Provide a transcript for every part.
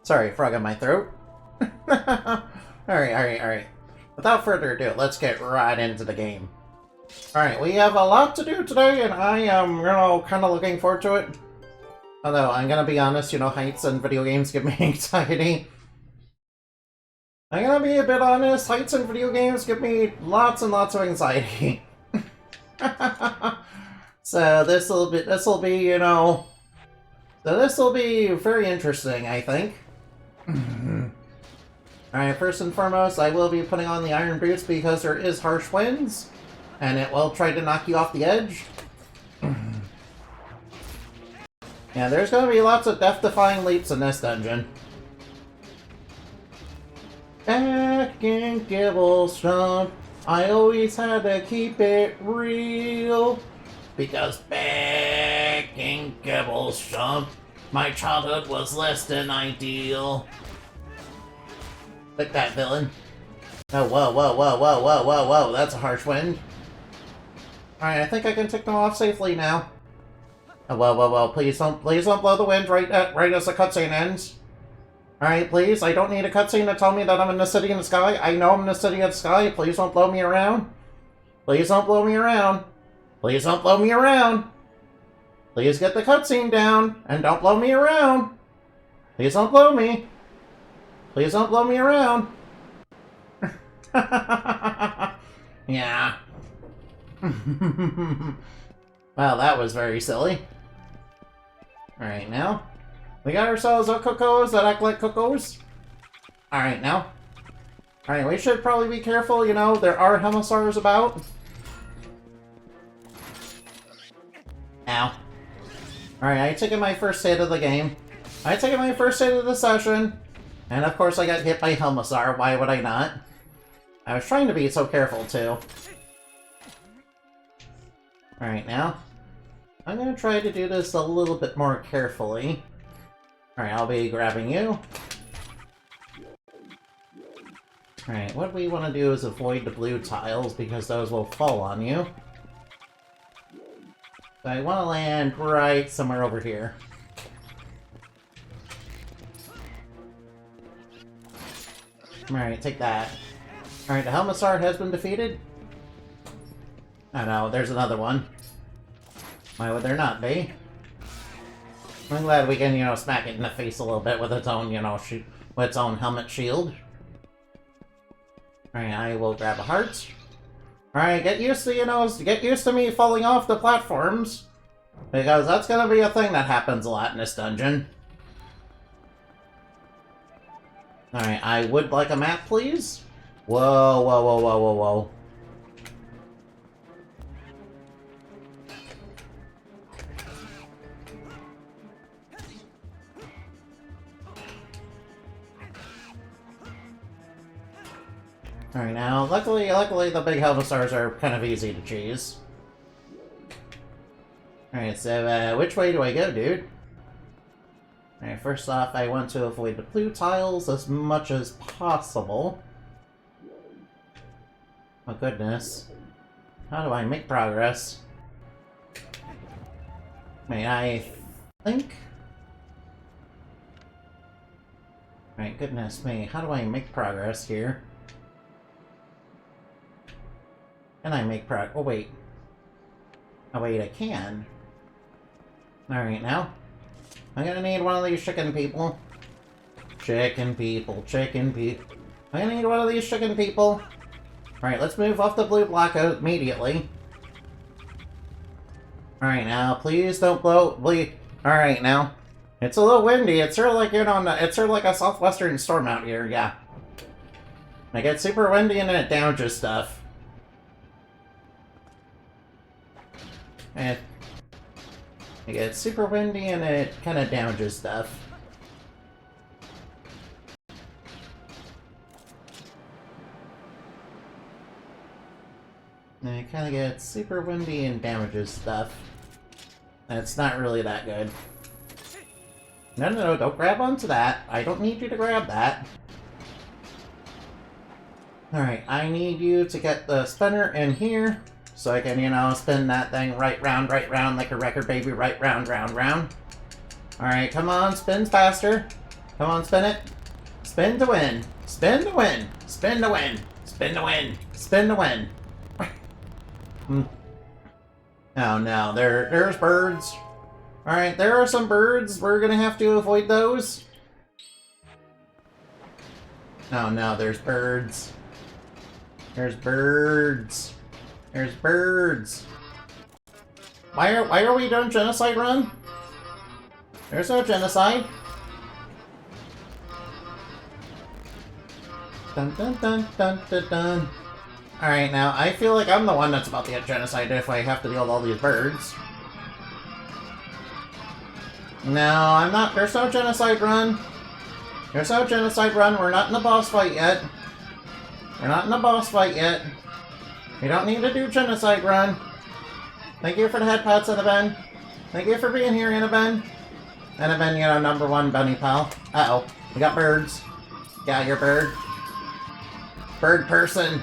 Sorry, frog in my throat. Alright. Without further ado, let's get right into the game. Alright, we have a lot to do today, and I am, kind of looking forward to it. Although, I'm gonna be honest, heights in video games give me anxiety. I'm gonna be a bit honest, heights in video games give me lots and lots of anxiety. So this'll be, very interesting, I think. Alright, first and foremost, I will be putting on the iron boots because there is harsh winds, and it will try to knock you off the edge. Yeah, there's gonna be lots of death-defying leaps in this dungeon. Back in Gibble's Jump, I always had to keep it real. Because back in Gibble's Jump, my childhood was less than ideal. Like that, villain. Oh, whoa, that's a harsh wind. Alright, I think I can take them off safely now. Oh, whoa, please don't blow the wind right as the cutscene ends. Alright, please, I don't need a cutscene to tell me that I'm in the city in the sky. I know I'm in the city of the sky. Please don't blow me around. Please don't blow me around. Please don't blow me around. Please get the cutscene down, and don't blow me around. Please don't blow me. Please don't blow me around. Yeah. Well, that was very silly. Alright, now. We got ourselves a cuckoos that act like cuckoos. Alright, now. Alright, we should probably be careful, there are Helmsars about. Ow. Alright, I took my first hit of the game. I took my first hit of the session. And of course I got hit by Helmsar, why would I not? I was trying to be so careful, too. Alright, now. I'm gonna try to do this a little bit more carefully. Alright, I'll be grabbing you. Alright, what we want to do is avoid the blue tiles, because those will fall on you. So I want to land right somewhere over here. Alright, take that. Alright, the Helmsar has been defeated. Oh no, there's another one. Why would there not be? I'm glad we can, smack it in the face a little bit with its own, with its own helmet shield. Alright, I will grab a heart. Alright, get used to me falling off the platforms. Because that's gonna be a thing that happens a lot in this dungeon. Alright, I would like a map, please. Whoa. Alright, now, luckily the big Helmsars are kind of easy to cheese. Alright, so, which way do I go, dude? Alright, first off, I want to avoid the blue tiles as much as possible. Oh, goodness. How do I make progress? May I think? Alright, goodness me, how do I make progress here? Can I make oh wait. Oh wait, I can. Alright, now. I'm gonna need one of these chicken people. Chicken people. I'm gonna need one of these chicken people. Alright, let's move off the blue block immediately. Alright, now, please don't blow. Alright, now. It's a little windy. It's sort of like, it's sort of like a southwestern storm out here, yeah. It gets super windy and then it damages stuff. And it gets super windy and it kind of damages stuff. And it kind of gets super windy and damages stuff. And it's not really that good. No, don't grab onto that. I don't need you to grab that. Alright, I need you to get the spinner in here. So I can, spin that thing right round, like a record, baby, right round. Alright, come on, spin faster. Come on, spin it. Spin to win. Spin to win. Spin to win. Spin to win. Spin to win. Oh no, there's birds. Alright, there are some birds. We're gonna have to avoid those. Oh no, there's birds. There's birds. There's birds. Why are we doing genocide run? There's no genocide. Dun dun dun dun dun dun. Alright, now I feel like I'm the one that's about to get genocide if I have to deal with all these birds. No, I'm not. There's no genocide run. There's no genocide run. We're not in the boss fight yet. We're not in the boss fight yet. We don't need to do genocide run. Thank you for the head pats, Annabelle. Thank you for being here, Annabelle. Annabelle, you know, #1 bunny pal. Uh-oh. We got birds. Yeah, your bird. Bird person.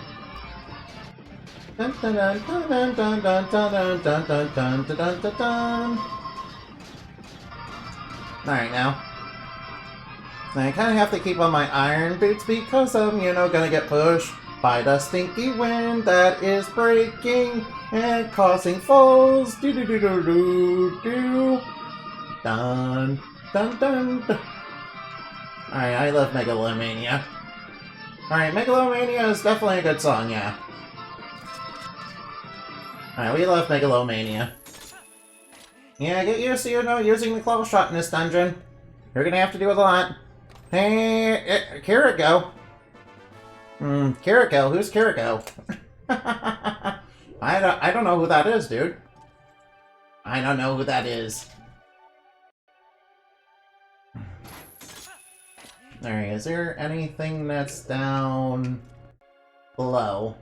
Dun dun dun dun dun dun dun dun dun dun dun dun dun. Alright, now. I kind of have to keep on my iron boots because I'm, you know, gonna get pushed by the stinky wind that is breaking and causing falls. Do do do do do do. Dun dun dun dun. Alright, I love Megalomania. Alright, Megalomania is definitely a good song, yeah. Alright, we love Megalomania. Yeah, get used to, you know, using the claw shot in this dungeon. You're gonna have to do it a lot. Hey, Kiriko. Kiriko? Who's Kiriko? I don't know who that is, dude. I don't know who that is. Alright, is there anything that's down below?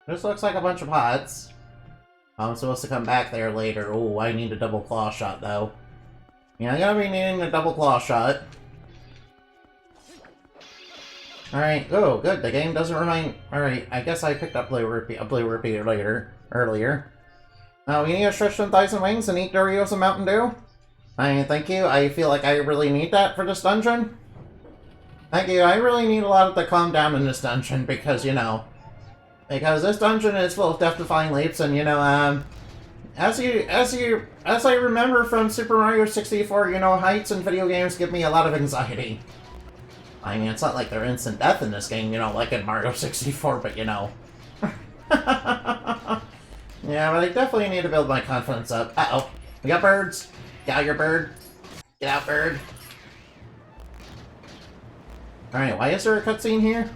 This looks like a bunch of pots. I'm supposed to come back there later. Oh, I need a double claw shot, though. Yeah, I'm gonna be needing a double claw shot. Alright, oh, good. The game doesn't remind... Alright, I guess I picked up Blue Rupee earlier. We need to stretch some thighs and wings and eat Doritos and Mountain Dew. Thank you. I feel like I really need that for this dungeon. Thank you. I really need a lot to calm down in this dungeon because, you know... Because this dungeon is full of death-defying leaps and, you know, as I remember from Super Mario 64, you know, heights in video games give me a lot of anxiety. I mean, it's not like they're instant death in this game, you know, like in Mario 64, but you know. Yeah, but I definitely need to build my confidence up. Uh-oh. We got birds. Get out, your bird. Get out, bird. Alright, why is there a cutscene here?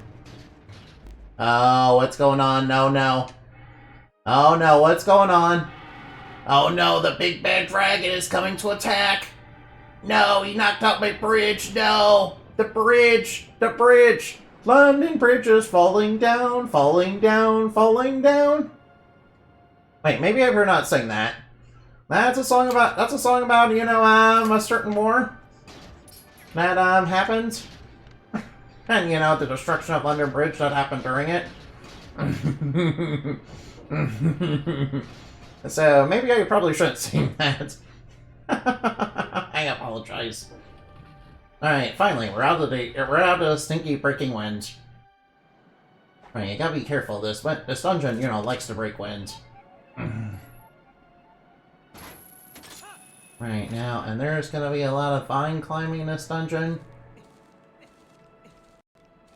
Oh, what's going on? No, no. Oh no, what's going on? Oh no, the big bad dragon is coming to attack! No, he knocked out my bridge, no! The bridge! The bridge! London Bridge is falling down, falling down, falling down! Wait, maybe I better not sing that. That's a song about, you know, a certain war that, happens. And, you know, the destruction of London Bridge that happened during it. So, maybe I probably shouldn't sing that. I apologize. Alright, finally, we're out of the stinky breaking wind. Alright, you gotta be careful. This dungeon, you know, likes to break wind. Right now, and there's gonna be a lot of vine climbing in this dungeon.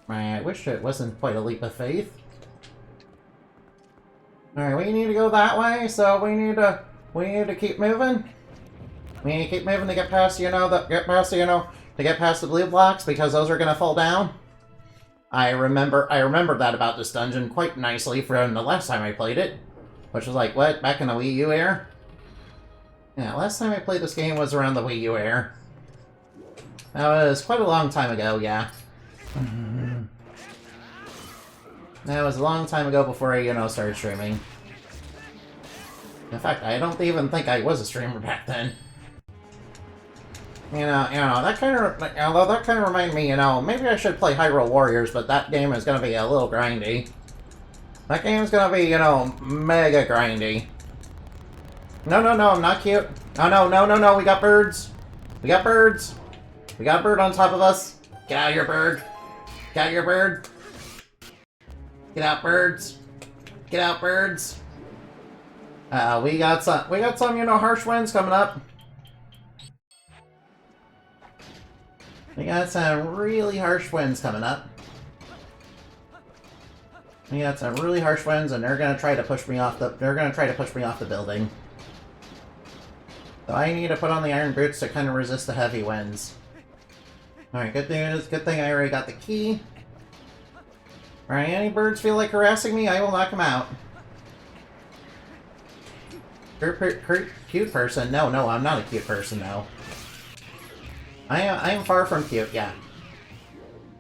Right, I wish it wasn't quite a leap of faith. Alright, we need to go that way, so we need to keep moving. We need to keep moving to get past, you know, to get past the blue blocks, because those are gonna fall down. I remember that about this dungeon quite nicely from the last time I played it. Which was like, what, back in the Wii U era? Yeah, last time I played this game was around the Wii U era. That was quite a long time ago, yeah. That was a long time ago before I, you know, started streaming. In fact, I don't even think I was a streamer back then. You know, that kind of reminded me, you know, maybe I should play Hyrule Warriors, but that game is gonna be a little grindy. That game's gonna be, you know, mega grindy. No, I'm not cute. Oh, no, we got birds. We got birds. We got a bird on top of us. Get out of here, bird. Get out of here, bird. Get out, birds. Get out, birds. We got some, you know, harsh winds coming up. We got some really harsh winds coming up. We got some really harsh winds, and they're gonna try to push me off the. They're gonna try to push me off the building. So I need to put on the iron boots to kind of resist the heavy winds. All right, good news. Good thing I already got the key. All right, any birds feel like harassing me, I will knock them out. Cute person? No, I'm not a cute person, though. I am far from cute. Yeah.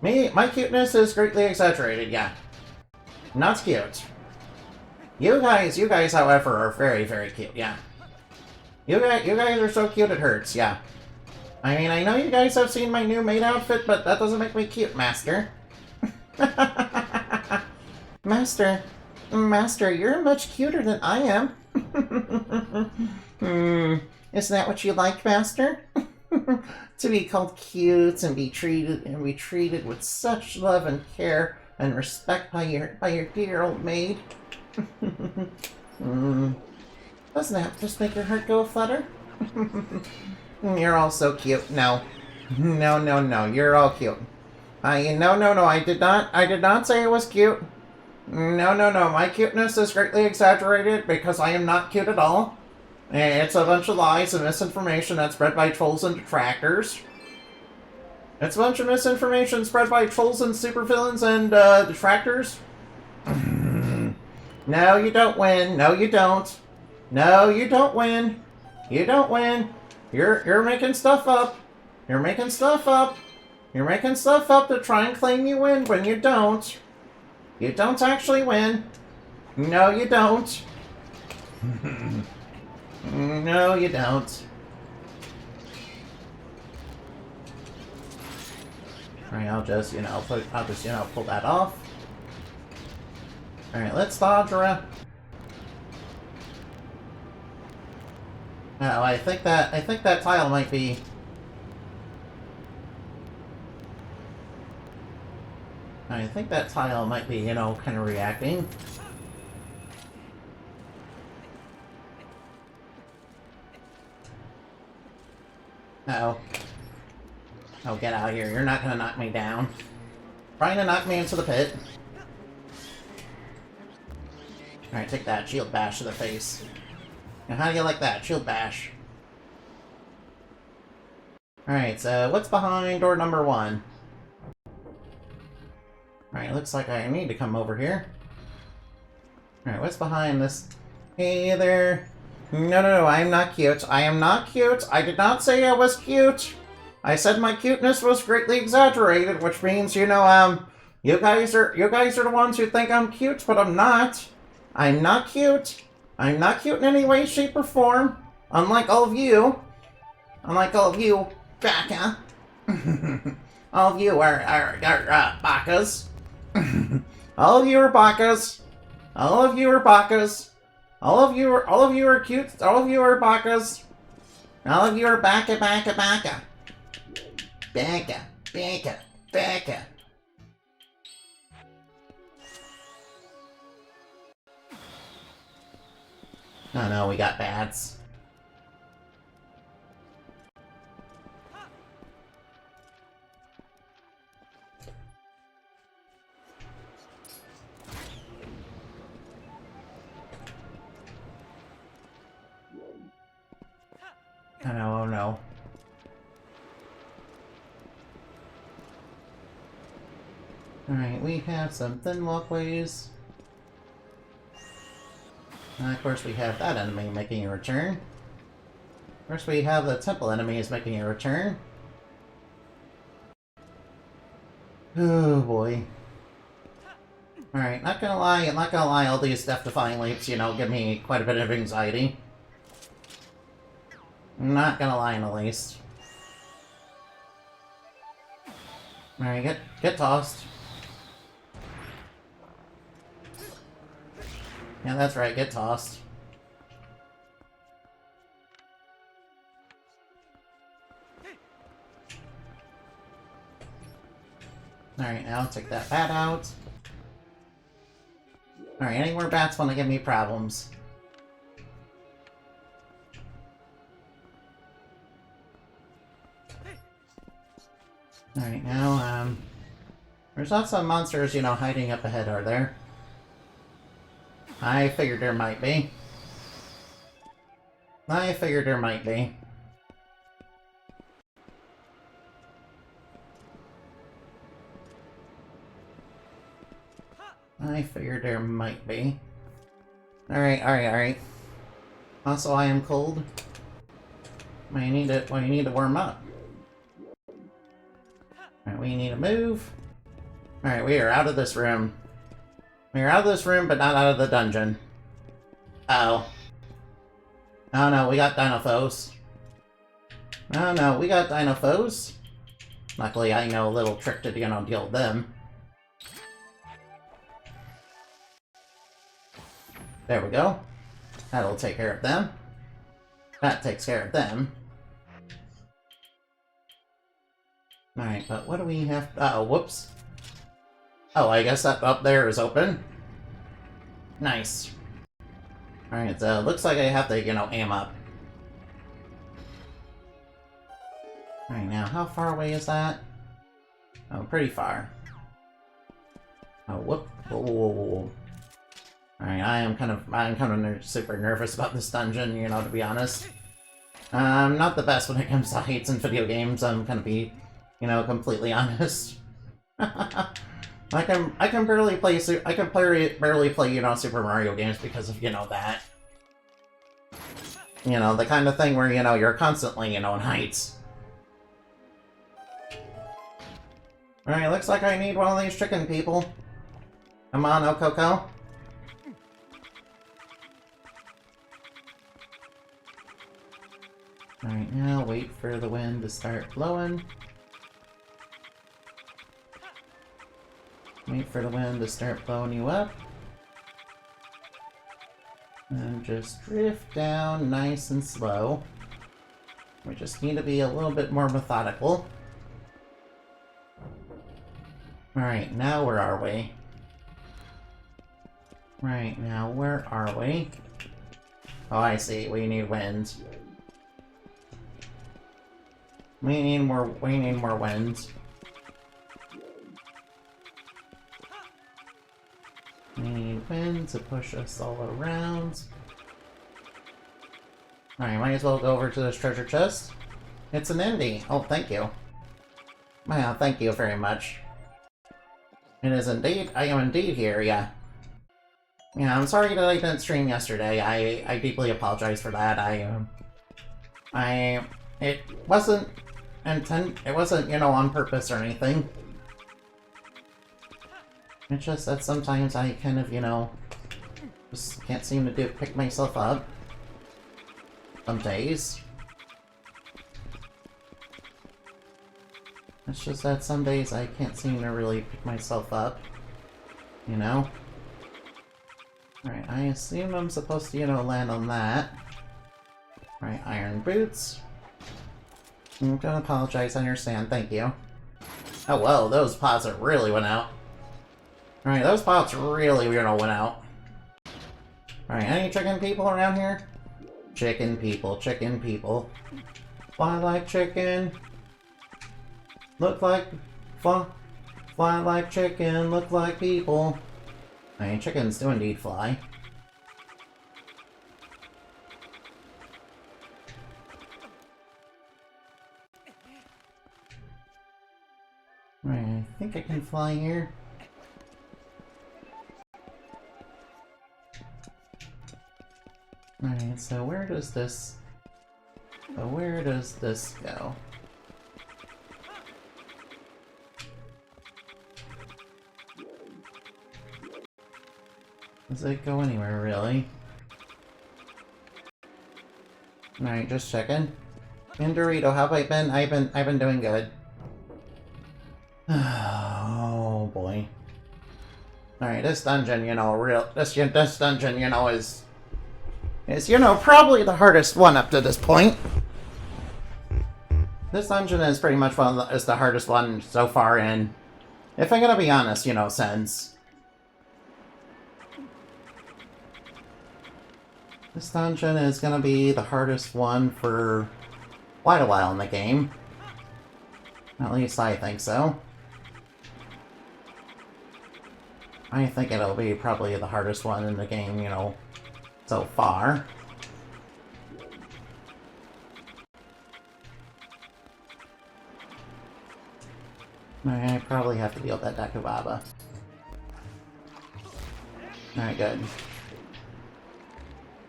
My cuteness is greatly exaggerated. Yeah. Not cute. You guys, however, are very, very cute. Yeah. You guys are so cute it hurts. Yeah. I mean, I know you guys have seen my new maid outfit, but that doesn't make me cute, Master. Master, you're much cuter than I am. Isn't that what you like, Master? To be called cute and be treated with such love and care and respect by your dear old maid. Doesn't that just make your heart go aflutter? You're all so cute. No, you're all cute. No, I did not say it was cute. No, my cuteness is greatly exaggerated because I am not cute at all. It's a bunch of lies and misinformation that's spread by trolls and detractors. It's a bunch of misinformation spread by trolls and supervillains and detractors. No, you don't win. No, you don't. No, you don't win. You don't win. You're making stuff up. You're making stuff up. You're making stuff up to try and claim you win when you don't. You don't actually win. No, you don't. No, you don't. Alright, I'll just pull that off. Alright, let's dodge around. Oh, I think that tile might be. I think that tile might be, you know, kind of reacting. Uh-oh. Oh, get out of here. You're not gonna knock me down. Trying to knock me into the pit. Alright, take that. Shield bash to the face. Now, how do you like that? Shield bash. Alright, so what's behind door number 1? Alright, looks like I need to come over here. Alright, what's behind this? Hey there. No, I am not cute. I am not cute. I did not say I was cute. I said my cuteness was greatly exaggerated, which means, you know, you guys are the ones who think I'm cute, but I'm not. I'm not cute. I'm not cute in any way, shape, or form. Unlike all of you. Unlike all of you, Baka. All of you are Bakas. All of you are Bakas. All of you are Bakas. All of you are cute. All of you are Bakas. All of you are Baka. Baka. Oh no, we got bats. Oh no. Alright, we have some thin walkways. And of course we have that enemy making a return. Of course we have the temple enemies making a return. Oh boy. Alright, not gonna lie, all these death-defying leaps, you know, give me quite a bit of anxiety. Not gonna lie in the least. Alright, get tossed. Yeah, that's right, get tossed. Alright, now take that bat out. Alright, any more bats want to give me problems. Alright, now, there's not some monsters, you know, hiding up ahead, are there? I figured there might be. I figured there might be. I figured there might be. Alright, alright, alright. Also, I am cold. I need to warm up. Alright, we need to move. Alright, we are out of this room. We are out of this room, but not out of the dungeon. Uh-oh. Oh no, we got dino foes. Oh no, we got dino foes. Luckily, I know a little trick to, you know, deal with them. There we go. That'll take care of them. That takes care of them. Alright, but what do we have? Uh-oh, whoops. Oh, I guess that up there is open. Nice. Alright, so looks like I have to, you know, aim up. Alright, now how far away is that? Oh, pretty far. Oh, whoop. Whoa, whoa, whoa, whoa. Alright, I'm kind of super nervous about this dungeon, you know, to be honest. I'm not the best when it comes to heights in video games, I'm gonna be, you know, completely honest. I can barely play, you know, Super Mario games because of, you know, that. You know, the kind of thing where, you know, you're constantly, you know, in heights. Alright, looks like I need one of these chicken people. Come on, Okoko. Alright, now wait for the wind to start blowing. Wait for the wind to start blowing you up. And just drift down nice and slow. We just need to be a little bit more methodical. Alright, now where are we? Right, now where are we? Oh, I see. We need wind. We need more wind. We need wind to push us all around. Alright, might as well go over to this treasure chest. It's an indie. Oh, thank you. Wow, thank you very much. It is indeed. I am indeed here, yeah. Yeah, I'm sorry that I didn't stream yesterday. I deeply apologize for that. It wasn't it wasn't, you know, on purpose or anything. It's just that sometimes I kind of, you know, just can't seem to pick myself up. Some days. It's just that some days I can't seem to really pick myself up. You know? Alright, I assume I'm supposed to, you know, land on that. Alright, iron boots. I'm gonna apologize, I understand, thank you. Oh well, those pots really went out. Alright, those pots really, you know, went out. Alright, any chicken people around here? Chicken people, chicken people. Fly like chicken. Look like... Fly like chicken, look like people. I mean, chickens do indeed fly. Right, I think I can fly here. Alright, so where does this... go? Does it go anywhere, really? Alright, just checking. And Dorito, how have I been? I've been doing good. Oh boy. Alright, this dungeon, you know, this dungeon, you know, is, you know, probably the hardest one up to this point. This dungeon is pretty much is the hardest one so far in If I'm gonna be honest, you know, since this dungeon is gonna be the hardest one for quite a while in the game. At least I think so. I think it'll be probably the hardest one in the game, you know, so far. I probably have to deal with that Dakubaba. Alright, good.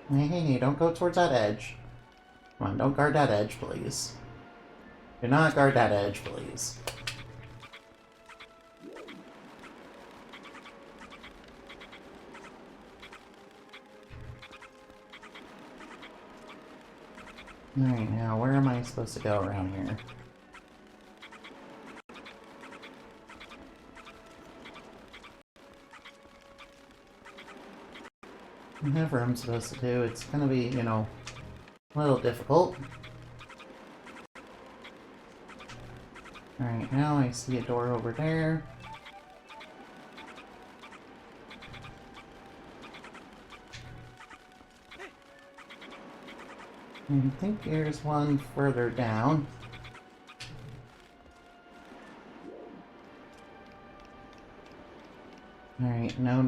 Hey, don't go towards that edge. Come on, don't guard that edge, please. Do not guard that edge, please. Alright, now where am I supposed to go around here? Whatever I'm supposed to do, it's gonna be, you know, a little difficult. Alright, now I see a door over there. I think there's one further down. Alright, no,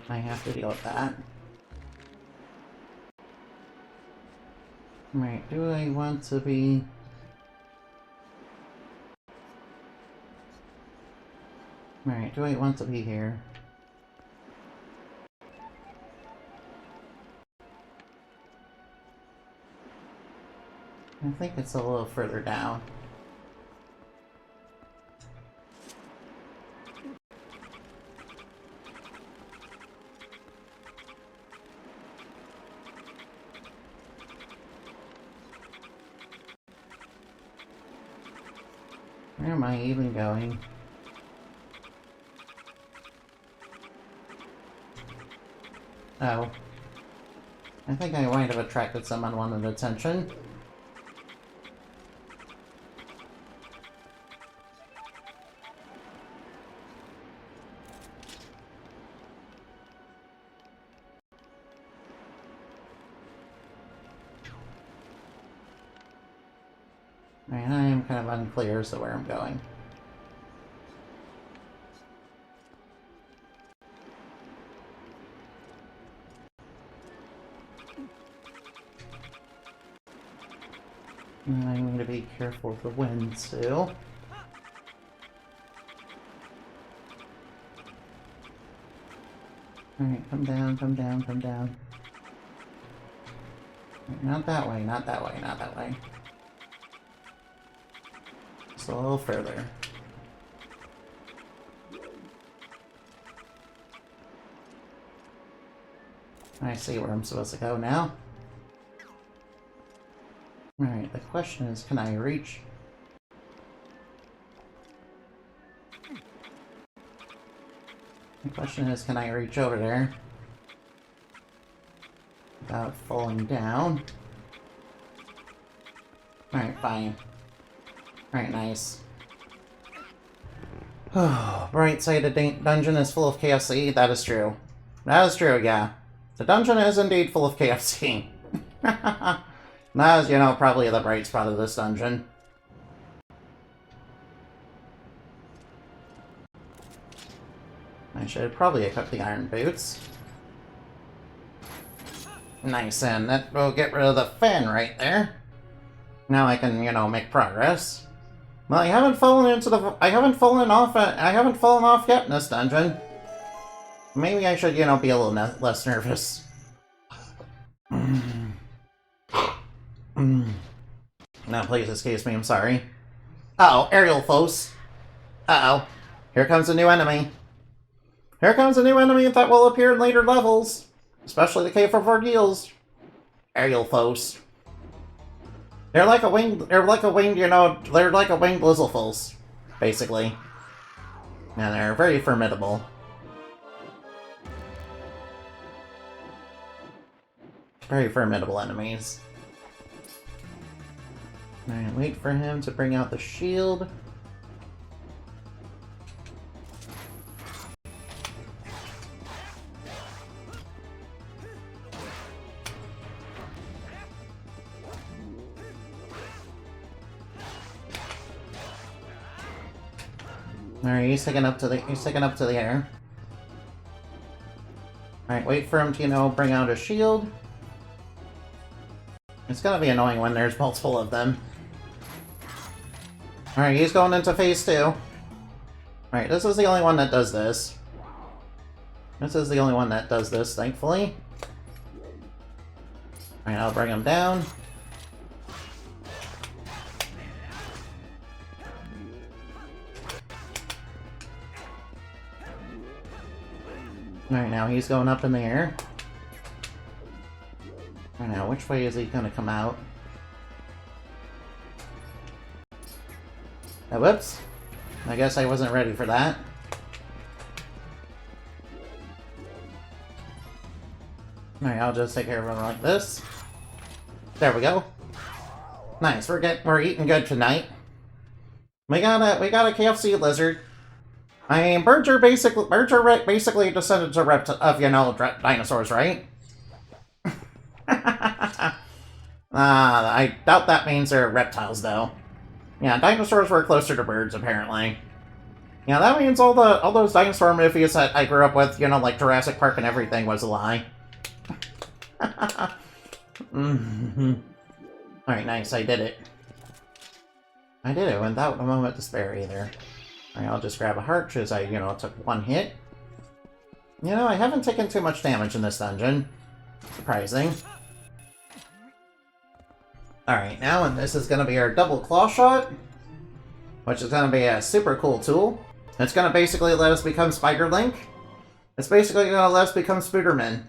I have to deal with that. Alright, do I want to be... Alright, do I want to be here? I think it's a little further down. Where am I even going? Oh. I think I might have attracted some unwanted attention. Right, I am kind of unclear as to where I'm going. And I need to be careful of the wind, too. Alright, come down, come down, come down. Not that way, not that way, not that way. Just a little further. I see where I'm supposed to go now. Alright, the question is, can I reach? The question is, can I reach over there without falling down? Alright, fine. Alright, nice. Right side of the dungeon is full of KFC. That is true. That is true, yeah. The dungeon is indeed full of KFC. That is, you know, probably the bright spot of this dungeon. I should probably equip the iron boots. Nice, and that will get rid of the fan right there. Now I can, you know, make progress. Well, I haven't fallen off yet in this dungeon. Maybe I should, you know, be a little less nervous. No, please excuse me, I'm sorry. Uh-oh, aerial foes. Uh-oh. Here comes a new enemy. Here comes a new enemy that will appear in later levels. Especially the Cave of Ordeals. Aerial foes. They're like a winged, you know, they're like a winged Lizzlefoes, basically. And they're very formidable. Very formidable enemies. Alright, wait for him to bring out the shield. Alright, he's taking up to the air. Alright, wait for him to, you know, bring out a shield. It's gonna be annoying when there's multiple of them. Alright, he's going into phase 2. Alright, this is the only one that does this. This is the only one that does this, thankfully. Alright, I'll bring him down. Alright, now he's going up in the air. Alright, now which way is he gonna come out? Oh, whoops. I guess I wasn't ready for that. Alright, I'll just take care of him like this. There we go. Nice, we're eating good tonight. We got a KFC lizard. I mean, birds are basically descendants of you know, dinosaurs, right? I doubt that means they're reptiles, though. Yeah, dinosaurs were closer to birds, apparently. Yeah, that means all those dinosaur movies that I grew up with, you know, like Jurassic Park and everything, was a lie. Mm-hmm. Alright, nice, I did it. I did it without a moment to spare, either. Alright, I'll just grab a heart, because I, you know, took one hit. You know, I haven't taken too much damage in this dungeon. Surprising. Alright, now, and this is going to be our double claw shot, which is going to be a super cool tool. It's going to basically let us become Spider Link. It's basically going to let us become Spooderman.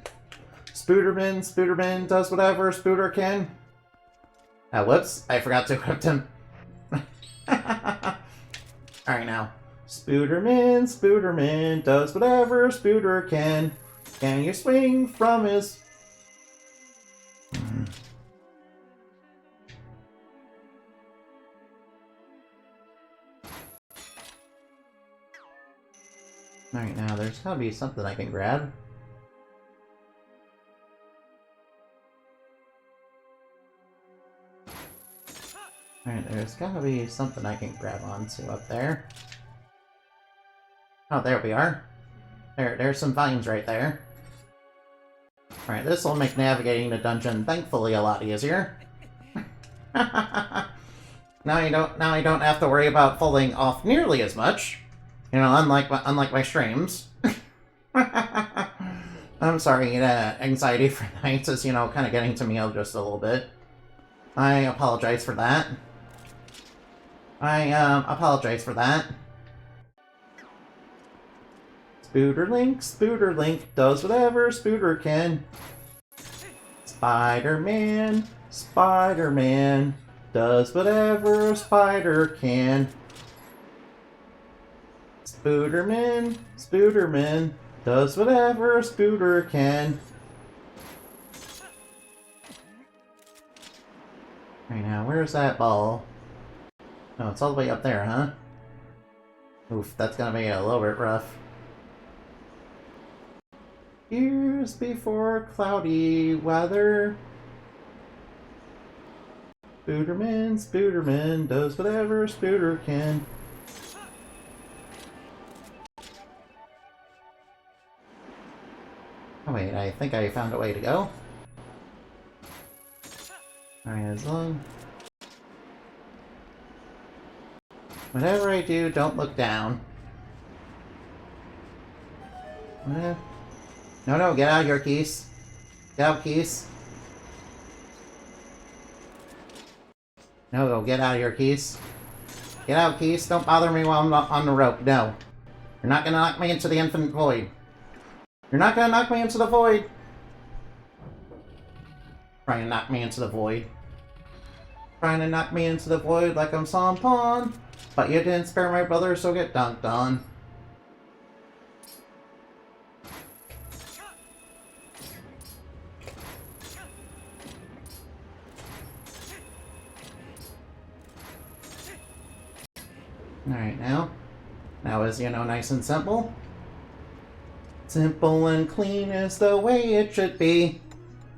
Spooderman does whatever Spooder can. Whoops, I forgot to equip him. Alright, now. Spooderman does whatever Spooder can. Can you swing from his... Alright, now there's gotta be something I can grab. Alright, there's gotta be something I can grab onto up there. Oh, there we are. There's some vines right there. Alright, this will make navigating the dungeon, thankfully, a lot easier. Now I don't have to worry about falling off nearly as much. You know, unlike my streams. I'm sorry, anxiety for nights is, you know, kind of getting to me just a little bit. I apologize for that. I apologize for that. Spooder Link does whatever Spooder can. Spider-Man does whatever a spider can. Spooderman does whatever a Spooder can. Right now, where's that ball? Oh, it's all the way up there, huh? Oof, that's gonna be a little bit rough. Years before cloudy weather. Spooderman does whatever Spooder can. Oh wait, I think I found a way to go. Alright, as long... Whatever I do, don't look down. No, get out of here, Keys. Get out, Keys. No, get out of here, Keys. Get out, Keys. Don't bother me while I'm not on the rope. No. You're not gonna knock me into the infinite void. You're not gonna knock me into the void. Trying to knock me into the void. Trying to knock me into the void like I'm Sampan. But you didn't spare my brother, so get dunked on. Alright, now. Now is, you know, nice and simple. Simple and clean is the way it should be.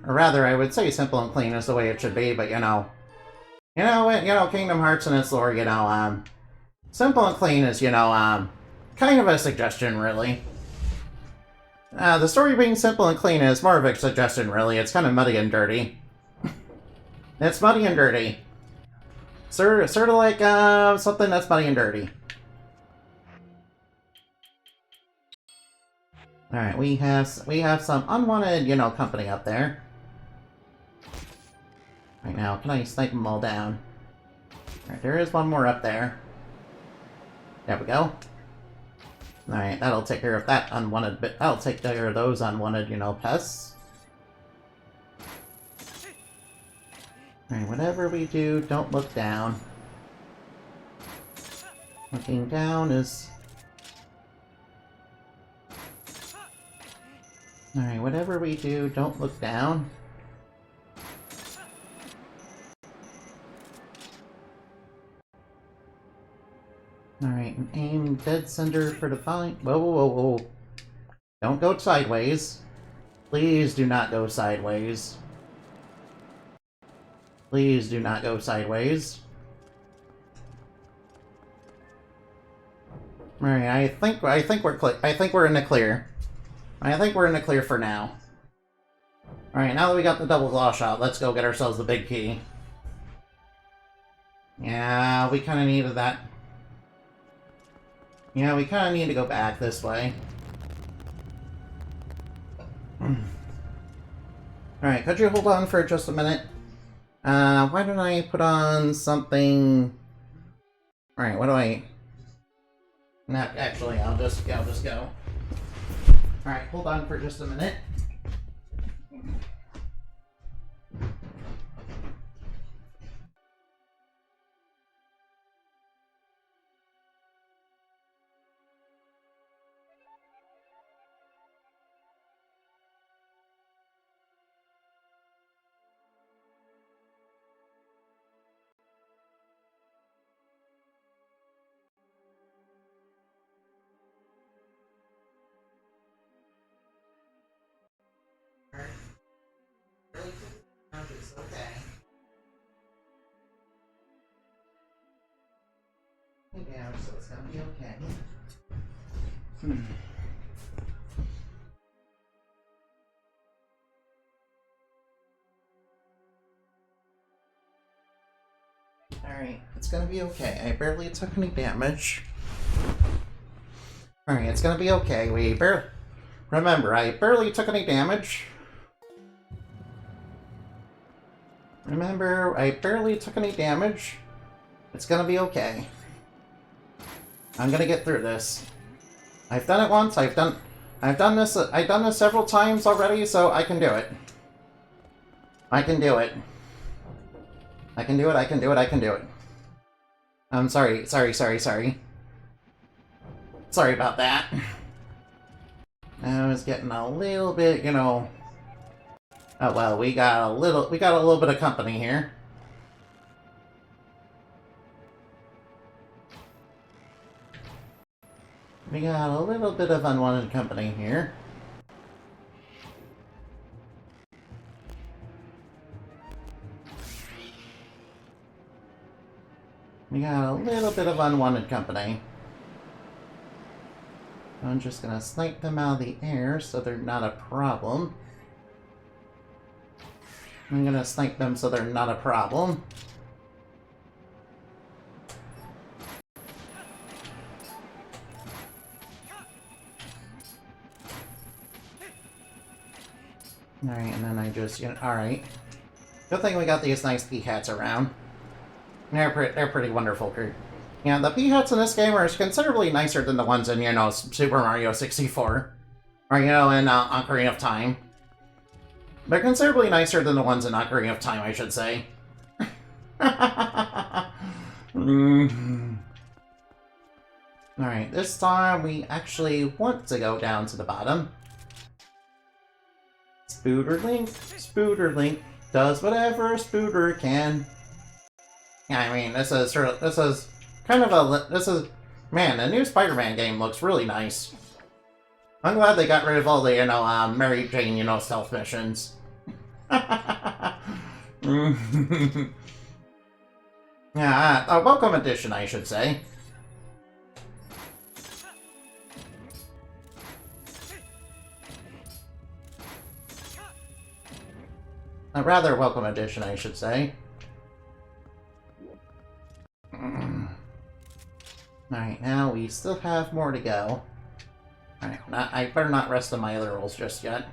Or rather, I would say simple and clean is the way it should be, but Kingdom Hearts and its lore, simple and clean is, kind of a suggestion, really. The story being simple and clean is more of a suggestion, really. It's kind of muddy and dirty. It's muddy and dirty. Sort of like, something that's muddy and dirty. Alright, we have some unwanted, company up there. Right now, can I snipe them all down? Alright, there is one more up there. There we go. Alright, that'll take care of that unwanted bit. That'll take care of those unwanted, pests. Alright, whatever we do, don't look down. Looking down is... Alright, whatever we do, don't look down. Alright, and aim dead center for the fine. Whoa, whoa, whoa, whoa. Don't go sideways. Please do not go sideways. Please do not go sideways. Alright, I think we're in the clear. I think we're in the clear for now. Alright, now that we got the double claw shot, let's go get ourselves the big key. Yeah, we kind of needed that. Yeah, we kind of need to go back this way. Alright, could you hold on for just a minute? Why don't I put on something... Alright, what do I... Not actually, I'll just go. Alright, hold on for just a minute. Okay. Yeah, so it's gonna be okay. Alright, it's gonna be okay. I barely took any damage. Alright, it's gonna be okay. Remember, I barely took any damage. Remember, I barely took any damage. It's gonna be okay. I'm gonna get through this. I've done it once, I've done this several times already, so I can do it. I can do it. I can do it, I can do it, I can do it. I'm sorry. Sorry about that. I was getting a little bit, Oh well, we got a little bit of company here. We got a little bit of unwanted company here. We got a little bit of unwanted company. I'm just gonna snipe them out of the air so they're not a problem. I'm gonna snipe them so they're not a problem. Alright, and then I just, alright. Good thing we got these nice pea hats around. They're pretty wonderful. Yeah, the pea hats in this game are considerably nicer than the ones in, Super Mario 64. Or, in Ocarina of Time. They're considerably nicer than the ones in Ocarina of Time, I should say. Alright, this time we actually want to go down to the bottom. Spooderlink does whatever a Spooder can. Yeah, I mean, this is kind of a... This is... Man, the new Spider-Man game looks really nice. I'm glad they got rid of all the, Mary Jane, stealth missions. Yeah, a welcome addition, I should say. A rather welcome addition, I should say. Alright, now we still have more to go. Alright, I better not rest on my laurels just yet.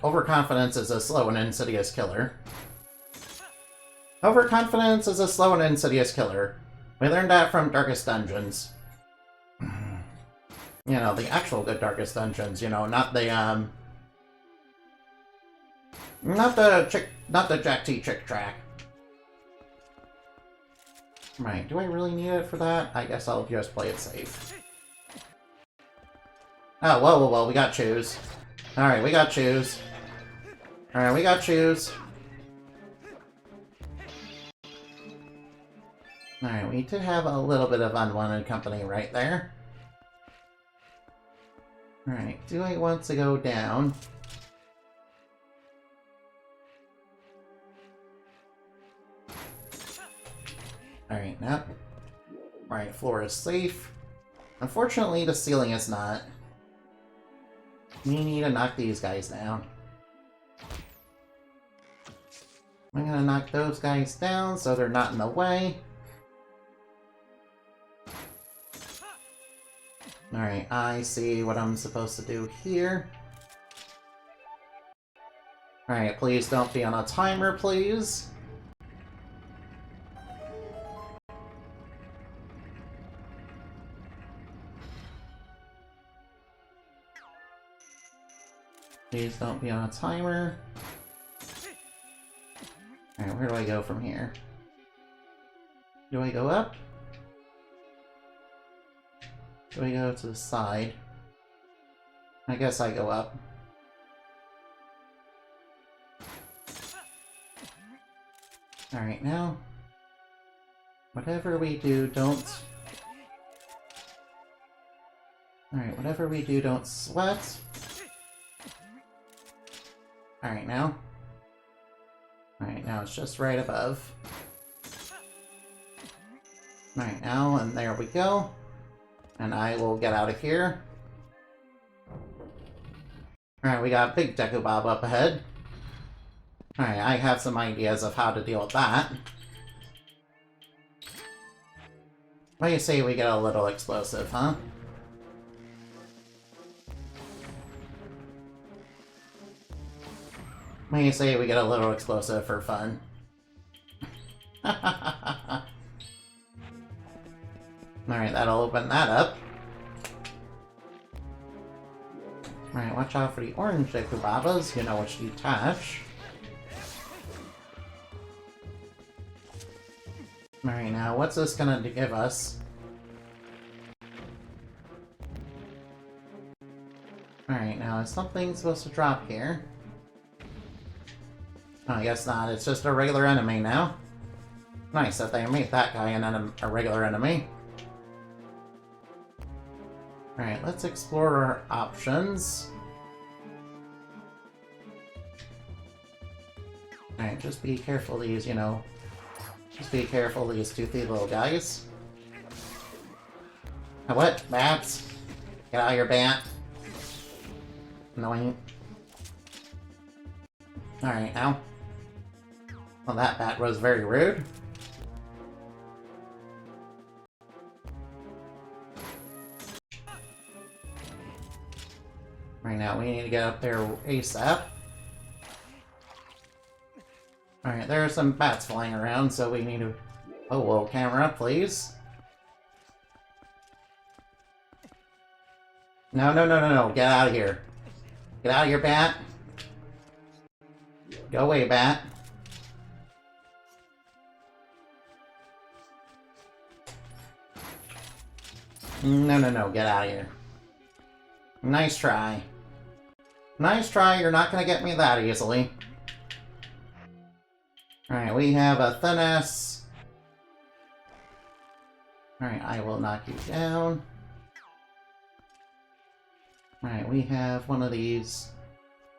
Overconfidence is a slow and insidious killer. Overconfidence is a slow and insidious killer. We learned that from Darkest Dungeons. The actual good Darkest Dungeons, not the, not the Jack T Chick track. Right, do I really need it for that? I guess I'll just play it safe. Oh, whoa, we got choose. Alright, we got choose. Alright, we got choose. Alright, we did have a little bit of unwanted company right there. Alright, do I want to go down? Alright, nope. Alright, floor is safe. Unfortunately, the ceiling is not. We need to knock these guys down. I'm gonna knock those guys down so they're not in the way. Alright, I see what I'm supposed to do here. Alright, please don't be on a timer, please. Please don't be on a timer. Alright, where do I go from here? Do I go up? Do I go to the side? I guess I go up. Alright, now. Whatever we do, don't... Alright, whatever we do, don't sweat. Alright, now. Alright, now it's just right above. Alright, now, and there we go. And I will get out of here. Alright, we got Big Deku Bob up ahead. Alright, I have some ideas of how to deal with that. What do you say we get a little explosive, huh? What do you say we get a little explosive for fun? Alright, that'll open that up. Alright, watch out for the orange Dekubabas, which detach. Alright, now what's this gonna give us? Alright, now is something supposed to drop here? Oh, I guess not. It's just a regular enemy now. Nice that they made that guy a regular enemy. Alright, let's explore our options. Alright, just be careful these, just be careful these toothy little guys. What? Bats? Get out of your bat. Annoying. Alright, now. Well, that bat was very rude. Right now, we need to get up there ASAP. Alright, there are some bats flying around, so we need to... Oh, whoa, camera, please. No, get out of here. Get out of here, bat. Go away, bat. No, get out of here. Nice try. Nice try, you're not gonna get me that easily. Alright, we have a thin-ass Alright, I will knock you down. Alright, we have one of these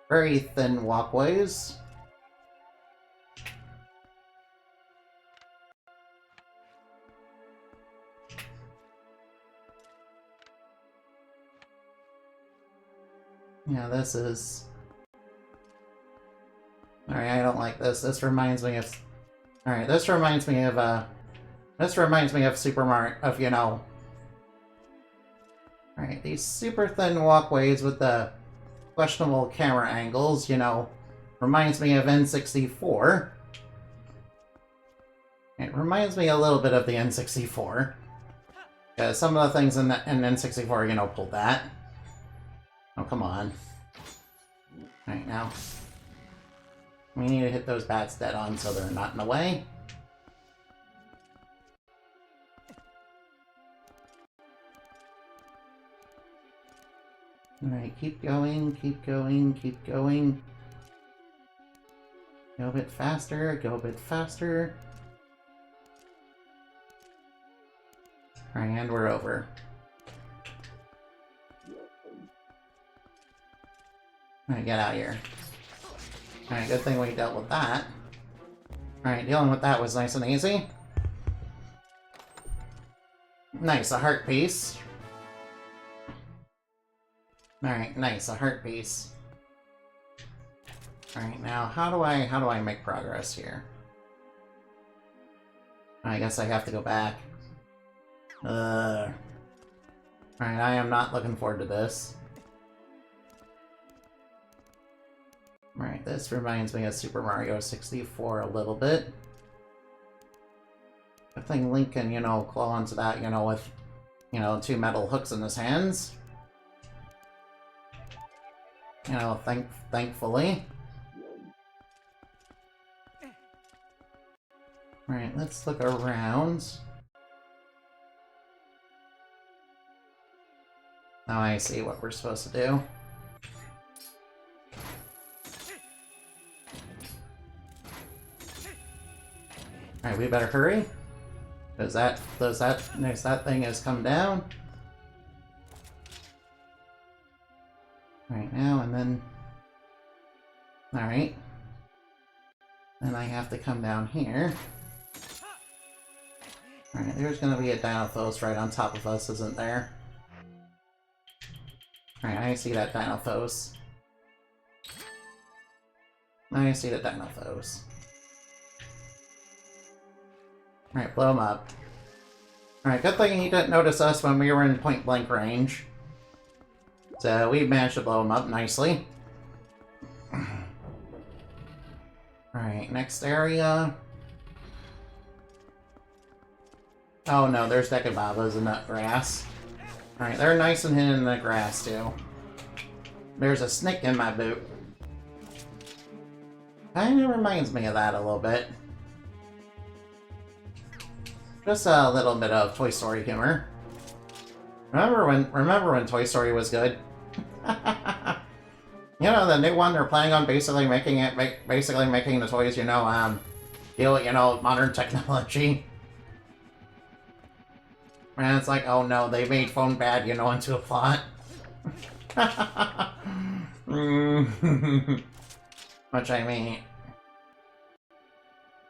very thin walkways. Yeah, this is... Alright, I don't like this. This reminds me of... Alright, this reminds me of, Super Mario, of, you know... Alright, these super thin walkways with the questionable camera angles, you know, reminds me of N64. It reminds me a little bit of the N64. Because some of the things in N64, you know, pulled that. Oh, come on. Alright, now. We need to hit those bats dead on so they're not in the way. Alright, keep going, keep going, keep going. Go a bit faster, go a bit faster. Alright, and we're over. Alright, get out of here. Alright, good thing we dealt with that. Alright, dealing with that was nice and easy. Nice, a heart piece. Alright, nice, a heart piece. Alright, now how do I make progress here? I guess I have to go back. Alright, I am not looking forward to this. Alright, this reminds me of Super Mario 64 a little bit. I think Link can, you know, claw onto that, you know, with, you know, 2 metal hooks in his hands. You know, thankfully. Alright, let's look around. Now I see what we're supposed to do. Alright, we better hurry. Because that thing has come down. Alright, now and then... Alright. Then I have to come down here. Alright, there's gonna be a Dinothos right on top of us, isn't there? Alright, I see that Dinothos. I see the Dinothos. Alright, blow him up. Alright, good thing he didn't notice us when we were in point-blank range. So we managed to blow him up nicely. Alright, next area. Oh no, there's Dekababas in that grass. Alright, they're nice and hidden in the grass too. There's a snake in my boot. Kinda reminds me of that a little bit. Just a little bit of Toy Story humor. Remember when Toy Story was good? You know, the new one, they're planning on basically making the toys, you know, deal with, you know, modern technology. And it's like, oh no, they made phone bad, you know, into a plot. Which I mean...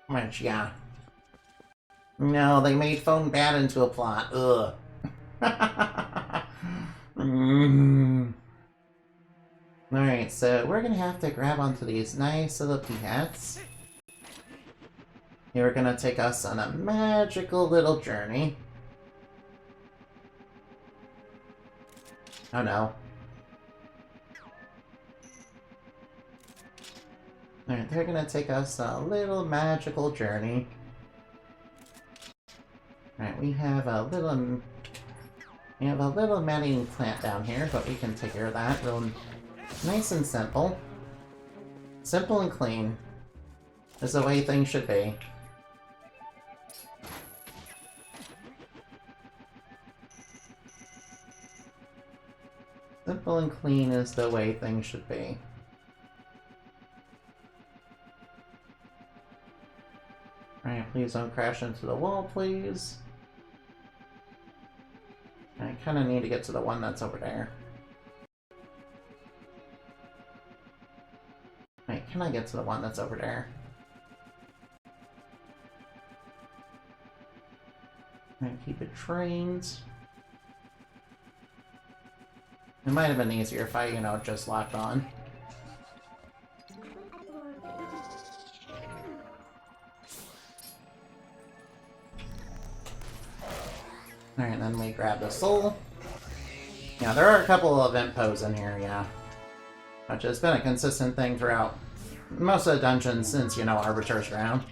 Which, yeah. No, they made phone bad into a plot. Ugh. Alright, so we're gonna have to grab onto these nice little peahats. You're gonna take us on a magical little journey. Oh no. Alright, they're gonna take us on a little magical journey. Alright, we have a little matting plant down here, but we can take care of that real nice and simple. Simple and clean is the way things should be. Simple and clean is the way things should be. Alright, please don't crash into the wall, please. kind of need to get to the one that's over there. Wait, can I get to the one that's over there? And keep it trained. It might have been easier if I, you know, just locked on. Alright, then we grab the soul. Yeah, there are a couple of impos in here, yeah. Which has been a consistent thing throughout most of the dungeons since, you know, Arbiter's Ground.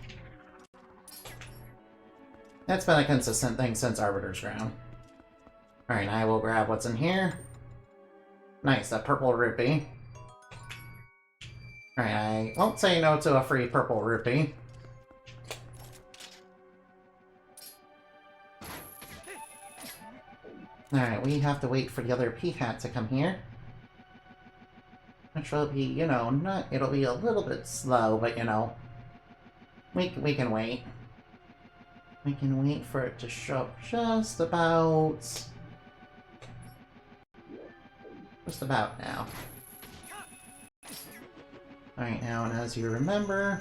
That's been a consistent thing since Arbiter's Ground. Alright, I will grab what's in here. Nice, a purple rupee. Alright, I won't say no to a free purple rupee. Alright, we have to wait for the other P-hat to come here. Which will be, you know, not... It'll be a little bit slow, but, you know... We can wait. We can wait for it to show up just about... Just about now. Alright, now, and as you remember...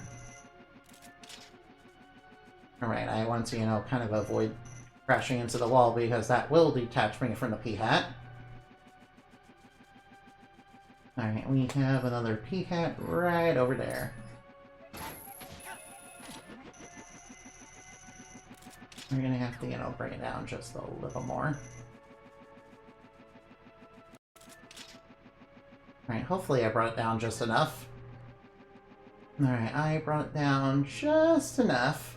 Alright, I want to, you know, kind of avoid crashing into the wall because that will detach me from the P-hat. Alright, we have another P-hat right over there. We're gonna have to, you know, bring it down just a little more. Alright, hopefully I brought it down just enough. Alright, I brought it down just enough.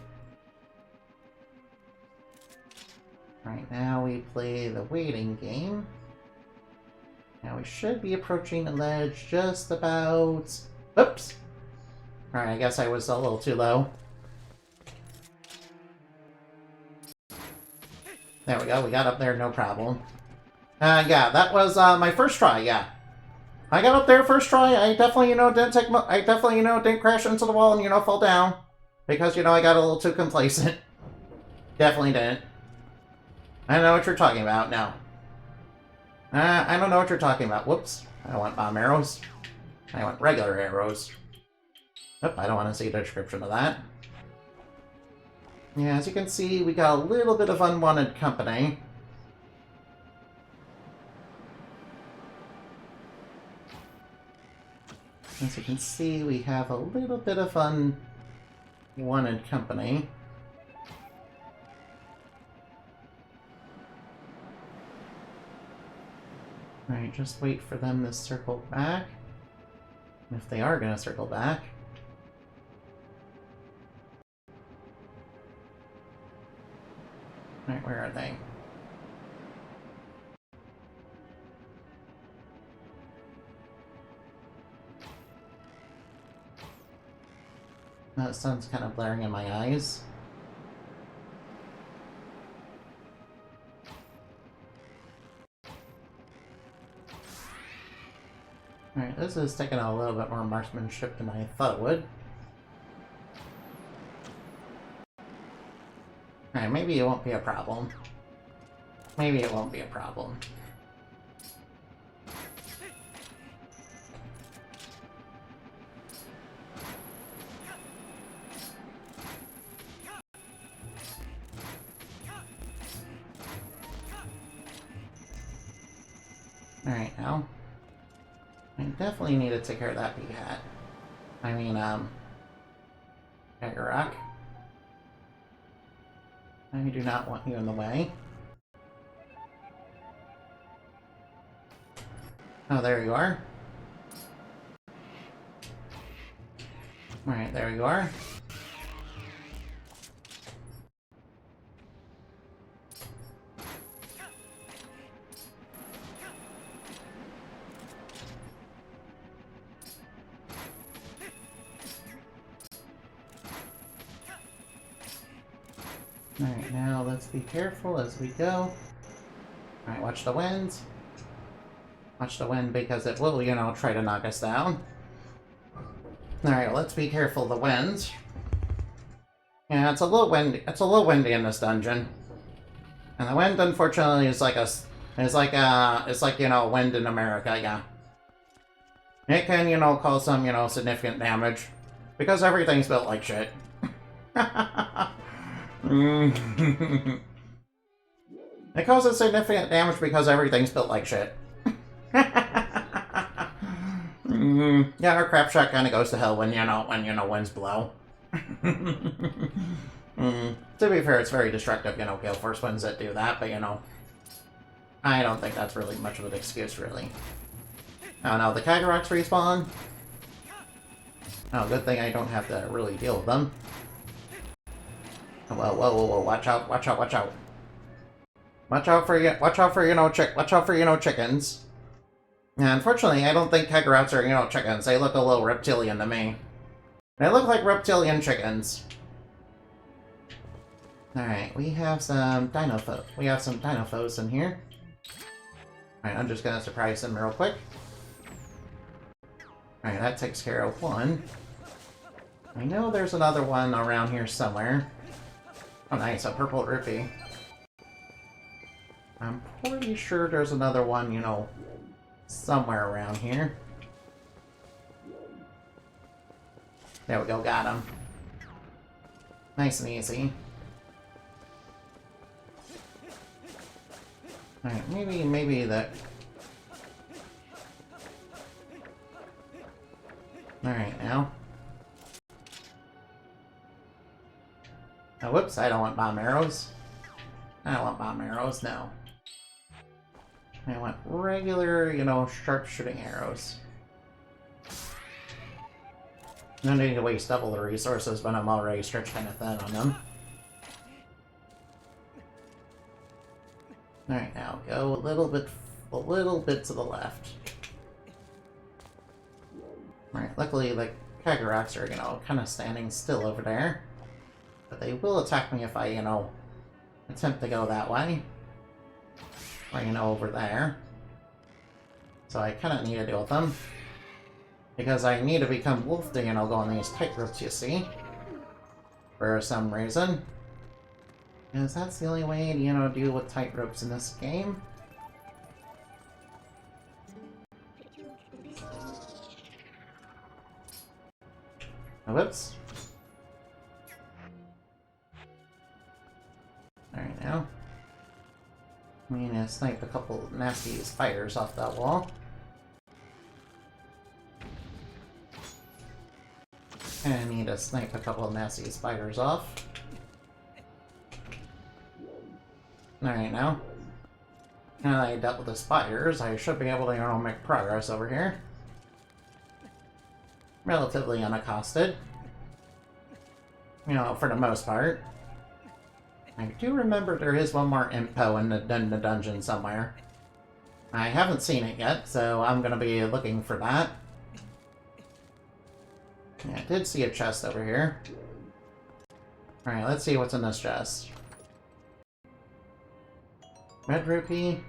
Alright, now we play the waiting game. Now we should be approaching the ledge just about... Oops! Alright, I guess I was a little too low. There we go, we got up there, no problem. Yeah, that was my first try, yeah. I got up there first try, I definitely, you know, didn't crash into the wall and, you know, fall down. Because, you know, I got a little too complacent. Definitely didn't. I don't know what you're talking about, no. I don't know what you're talking about. Whoops. I don't want bomb arrows. I want regular arrows. Oop, I don't want to see the description of that. Yeah, as you can see, we got a little bit of unwanted company. As you can see, we have a little bit of unwanted company. Alright, just wait for them to circle back. If they are going to circle back. Alright, where are they? The sun's kind of blaring in my eyes. Alright, this is taking a little bit more marksmanship than I thought it would. Alright, maybe it won't be a problem. Maybe it won't be a problem. Alright, now. I definitely need to take care of that P-hat. I mean, Tiger Rock. I do not want you in the way. Oh, there you are. Alright, there you are. Alright, now let's be careful as we go. Alright, watch the wind. Watch the wind because it will, you know, try to knock us down. Alright, let's be careful of the wind. Yeah, it's a little windy in this dungeon. And the wind, unfortunately, is like a It's like, you know, wind in America, yeah. It can, you know, cause some, you know, significant damage. Because everything's built like shit. It causes significant damage because everything's built like shit. Yeah, our crap shot kind of goes to hell when, you know, winds blow. To be fair, it's very destructive, you know, gale force winds that do that, but, you know, I don't think that's really much of an excuse, really. Oh no, the Kagaroks respawn. Oh, good thing I don't have to really deal with them. Oh, whoa, whoa, whoa, whoa, watch out, watch out, watch out. Watch out for, you know, chickens. Yeah, unfortunately, I don't think Kagarots are, you know, chickens. They look a little reptilian to me. They look like reptilian chickens. Alright, we have some Dinophos in here. Alright, I'm just gonna surprise them real quick. Alright, that takes care of one. I know there's another one around here somewhere. Oh nice, a purple rupee. I'm pretty sure there's another one, you know, somewhere around here. There we go, got him. Nice and easy. Alright, maybe that... Alright, now. Oh, whoops, I don't want bomb arrows. I don't want bomb arrows, no. I want regular, you know, sharp-shooting arrows. No need to waste double the resources when I'm already stretched kind of thin on them. Alright, now go a little bit to the left. Alright, luckily the Kagaroks are, you know, kind of standing still over there. But they will attack me if I, you know, attempt to go that way. Or, you know, over there. So I kind of need to deal with them. Because I need to become wolf to, you know, go on these tight ropes, you see. For some reason. Because that's the only way to, you know, deal with tight ropes in this game. Oh, whoops. Alright, now. I'm gonna snipe a couple nasty spiders off that wall. And I need to snipe a couple of nasty spiders off. Alright, now. Now that I dealt with the spiders, I should be able to, you know, make progress over here. Relatively unaccosted. You know, for the most part. I do remember there is one more impo in the dungeon somewhere. I haven't seen it yet, so I'm gonna be looking for that. Yeah, I did see a chest over here. Alright, let's see what's in this chest. Red rupee.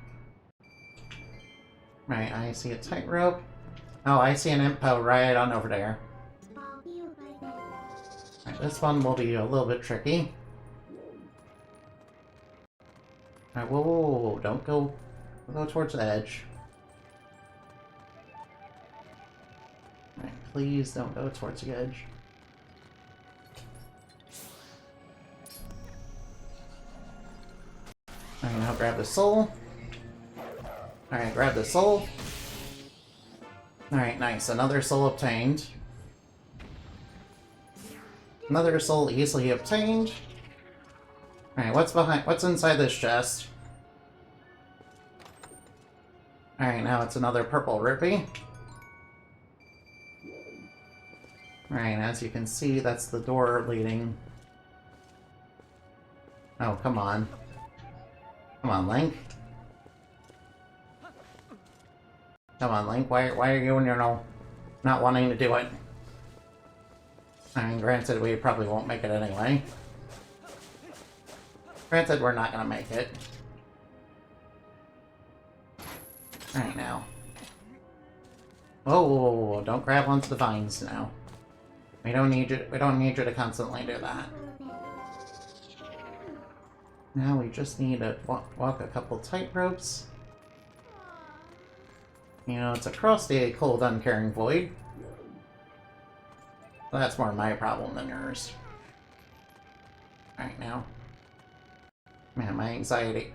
Right, I see a tightrope. Oh, I see an impo right on over there. Alright, this one will be a little bit tricky. Alright, whoa, whoa, whoa, whoa, don't go towards the edge. Alright, please don't go towards the edge. Alright, now grab the soul. Alright, grab the soul. Alright, nice. Another soul obtained. Another soul easily obtained. Alright, what's inside this chest? Alright, now it's another purple rupee. Alright, as you can see, that's the door leading... Oh, come on. Come on, Link. Come on, Link. Why are you, you know, not wanting to do it? I mean, granted, we probably won't make it anyway. Granted, we're not gonna make it. Alright, now. Whoa, whoa, whoa, whoa, don't grab onto the vines now. We don't need you to constantly do that. Now we just need to walk a couple tight ropes. You know, it's across the cold, uncaring void. That's more my problem than yours. Right now. Man, my anxiety.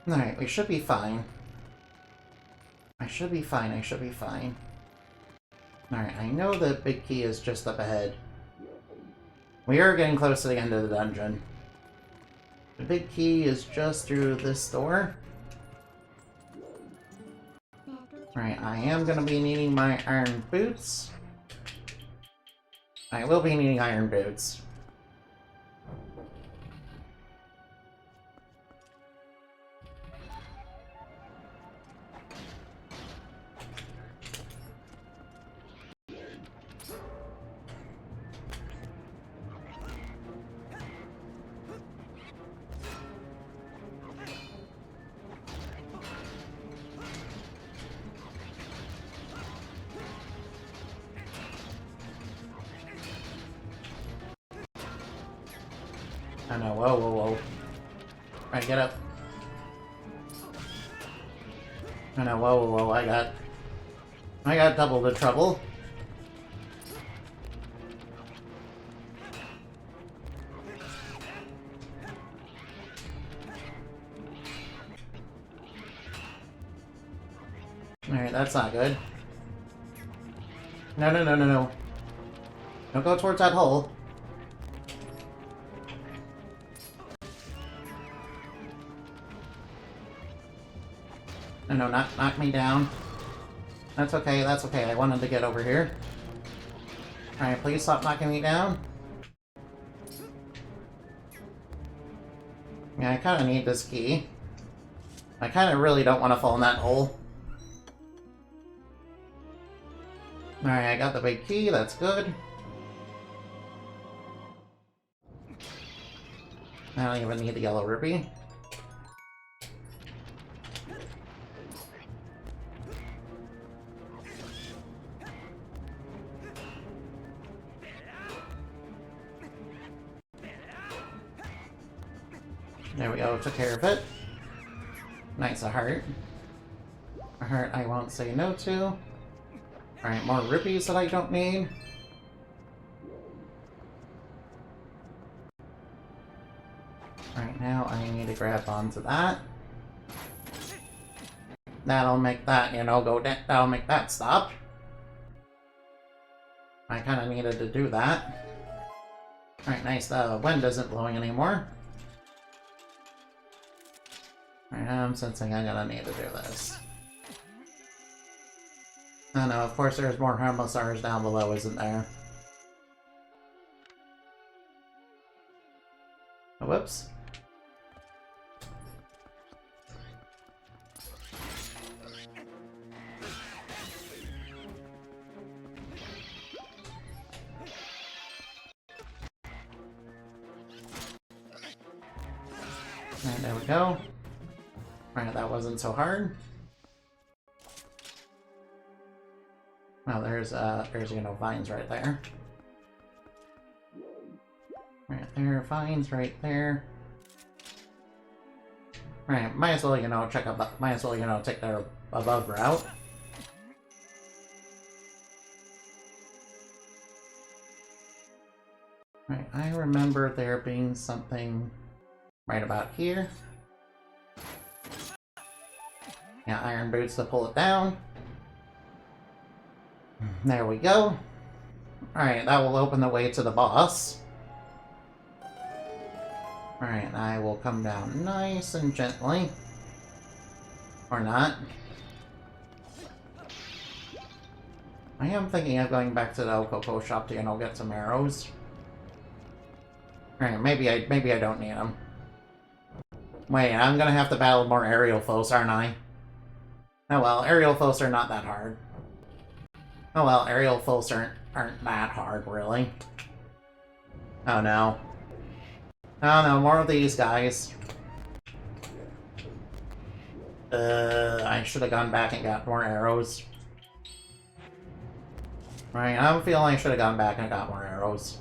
Alright, we should be fine. I should be fine, I should be fine. Alright, I know the big key is just up ahead. We are getting close to the end of the dungeon. The big key is just through this door. Alright, I am going to be needing my iron boots. I will be needing iron boots. I know, whoa, whoa, whoa. Alright, get up. I know, whoa, whoa, whoa, I got double the trouble. Alright, that's not good. No, no, no, no, no. Don't go towards that hole. No, knock me down. That's okay, that's okay. I wanted to get over here. Alright, please stop knocking me down. Yeah, I kind of need this key. I kind of really don't want to fall in that hole. Alright, I got the big key, that's good. I don't even need the yellow rupee. There we go, took care of it. Nice, a heart. A heart I won't say no to. Alright, more rupees that I don't need. Right now I need to grab onto that. That'll make that, you know, go down. That'll make that stop. I kind of needed to do that. Alright, nice. The wind isn't blowing anymore. Alright, I'm sensing I'm gonna need to do this. Oh no, of course there's more Harmosars down below, isn't there? Oh, whoops. Alright, there we go. Alright, that wasn't so hard. Well, there's you know, vines right there. Right there, vines right there. Right, might as well, you know, check up, might as well, you know, take the above route. Right, I remember there being something right about here. Yeah, iron boots to pull it down. There we go. Alright, that will open the way to the boss. Alright, I will come down nice and gently. Or not. I am thinking of going back to the Okoko shop to, you know, get some arrows. Alright, maybe I don't need them. Wait, I'm gonna have to battle more aerial foes, aren't I? Oh well, aerial foes are not that hard. Oh well, aerial foes aren't that hard, really. Oh no. Oh no, more of these guys. I should have gone back and got more arrows. Right, I'm feeling I should have gone back and got more arrows.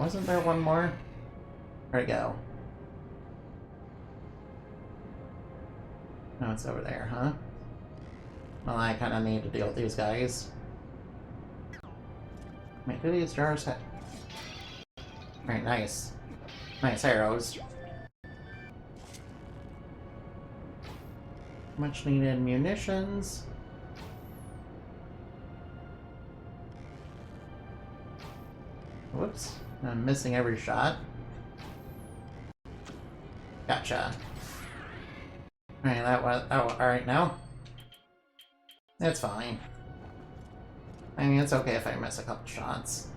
wasn't there one more? Where'd it go? No, it's over there, huh? Well, I kind of need to deal with these guys. Wait, do these jars have... Alright, nice. Nice arrows. Much needed munitions. Whoops. I'm missing every shot. Gotcha. Alright, that was... Oh, alright now. It's fine. I mean, it's okay if I miss a couple shots.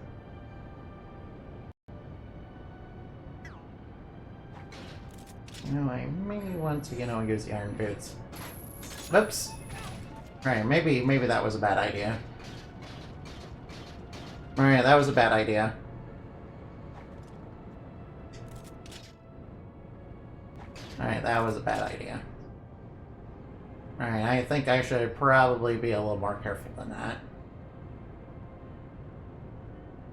You know, I may want to, you know, use the iron boots. Oops. Alright, maybe that was a bad idea. Alright, that was a bad idea. Alright, that was a bad idea. Alright, I think I should probably be a little more careful than that.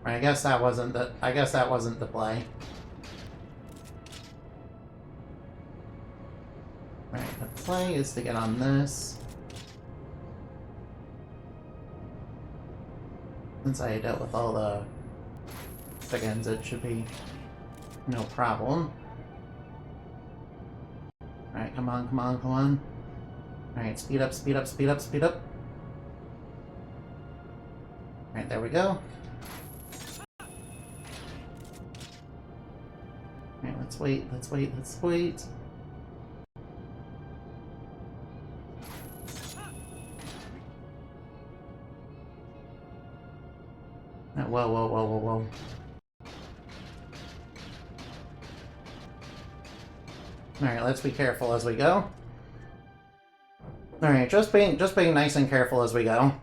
I guess that wasn't the play. Alright, the play is to get on this. Since I dealt with all the chickens, it should be no problem. Alright, come on, come on, come on. Alright, speed up, speed up, speed up, speed up. Alright, there we go. Alright, let's wait, let's wait, let's wait. Whoa, whoa, whoa, whoa, whoa. Alright, let's be careful as we go. Alright, just being nice and careful as we go.